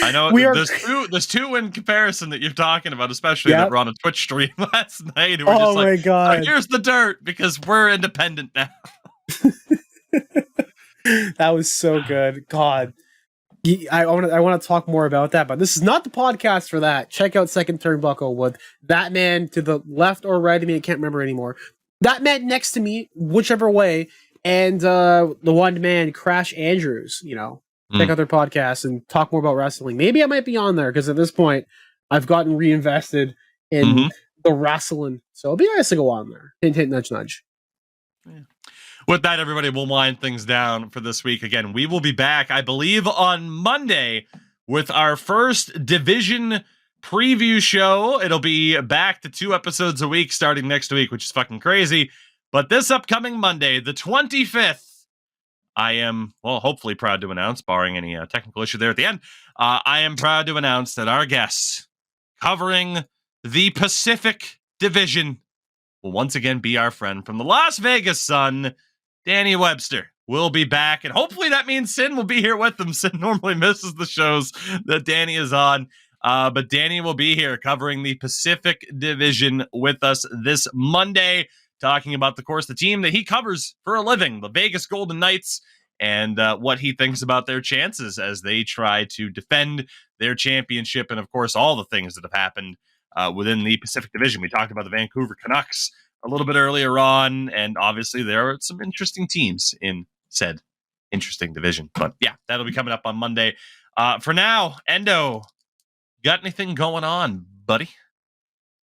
I know there's two in comparison that you're talking about, especially that were on a Twitch stream last night. Who were just my God. Oh, here's the dirt because we're independent now. That was so good. God. I want to talk more about that, but this is not the podcast for that. Check out Second Turnbuckle with that man to the left or right of me. I can't remember anymore. That man next to me, whichever way, and the one man Crash Andrews, check out their podcast and talk more about wrestling. Maybe I might be on there because at this point I've gotten reinvested in the wrestling. So it'll be nice to go on there. Hint, hint, nudge, nudge. Yeah. With that, everybody, we'll wind things down for this week. Again, we will be back, I believe, on Monday with our first division preview show. It'll be back to 2 episodes a week starting next week, which is fucking crazy. But this upcoming Monday, the 25th, I am, well, hopefully proud to announce, barring any technical issue there at the end, I am proud to announce that our guest covering the Pacific Division will once again be our friend from the Las Vegas Sun, Danny Webster. Will be back, and hopefully that means Sin will be here with them. Sin normally misses the shows that Danny is on, but Danny will be here covering the Pacific Division with us this Monday, talking about, of course, the team that he covers for a living, the Vegas Golden Knights, and what he thinks about their chances as they try to defend their championship, and, of course, all the things that have happened within the Pacific Division. We talked about the Vancouver Canucks a little bit earlier on, and obviously there are some interesting teams in said interesting division. But yeah, that'll be coming up on Monday. For now, Endo, got anything going on, buddy?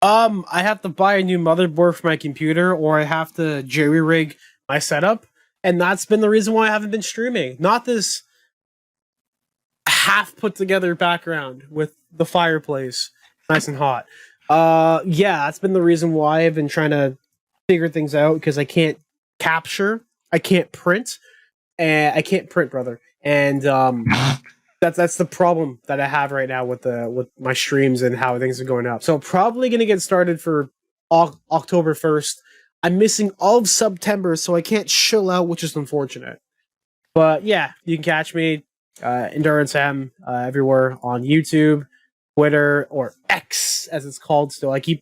I have to buy a new motherboard for my computer, or I have to jerry rig my setup, and that's been the reason why I haven't been streaming. Not this half put together background with the fireplace nice and hot. Yeah, that's been the reason why I've been trying to figure things out, because I can't capture, I can't print, and I can't print, brother. And that's the problem that I have right now with my streams and how things are going up. So probably gonna get started for October 1st. I'm missing all of September, so I can't chill out, which is unfortunate. But yeah, you can catch me Endurance M everywhere on YouTube, Twitter, or X as it's called still. I keep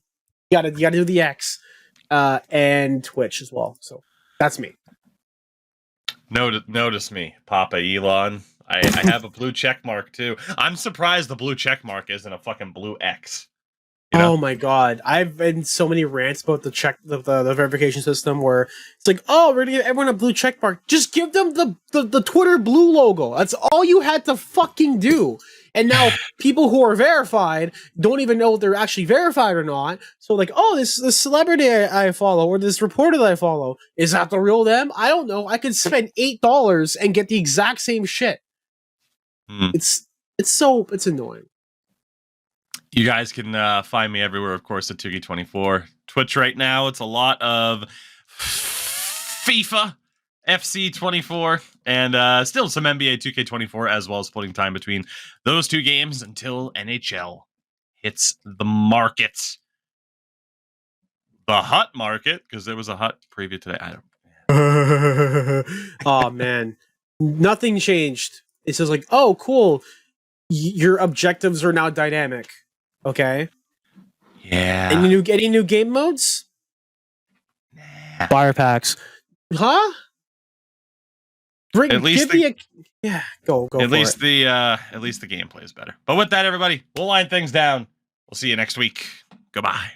you gotta do the X, and Twitch as well. So that's me. Notice me, Papa Elon. I have a blue check mark too. I'm surprised the blue check mark isn't a fucking blue X. You know? Oh my god, I've been so many rants about the verification system where it's like, oh, we're gonna give everyone a blue check mark. Just give them the Twitter blue logo. That's all you had to fucking do. And now people who are verified don't even know if they're actually verified or not. So like, oh, this celebrity I follow, or this reporter that I follow, is that the real them? I don't know. I could spend $8 and get the exact same shit. It's annoying. You guys can find me everywhere, of course, at Tougie24. Twitch right now, it's a lot of FIFA, FC24, and still some NBA 2K24, as well as splitting time between those two games until NHL hits the market. The hut market, because there was a hut preview today. I don't. Oh, man. Nothing changed. It says like, oh, cool. Your objectives are now dynamic. Okay. Yeah. Any new game modes? Nah. Fire packs. Huh? Go. At least the gameplay is better. But with that, everybody, we'll line things down. We'll see you next week. Goodbye.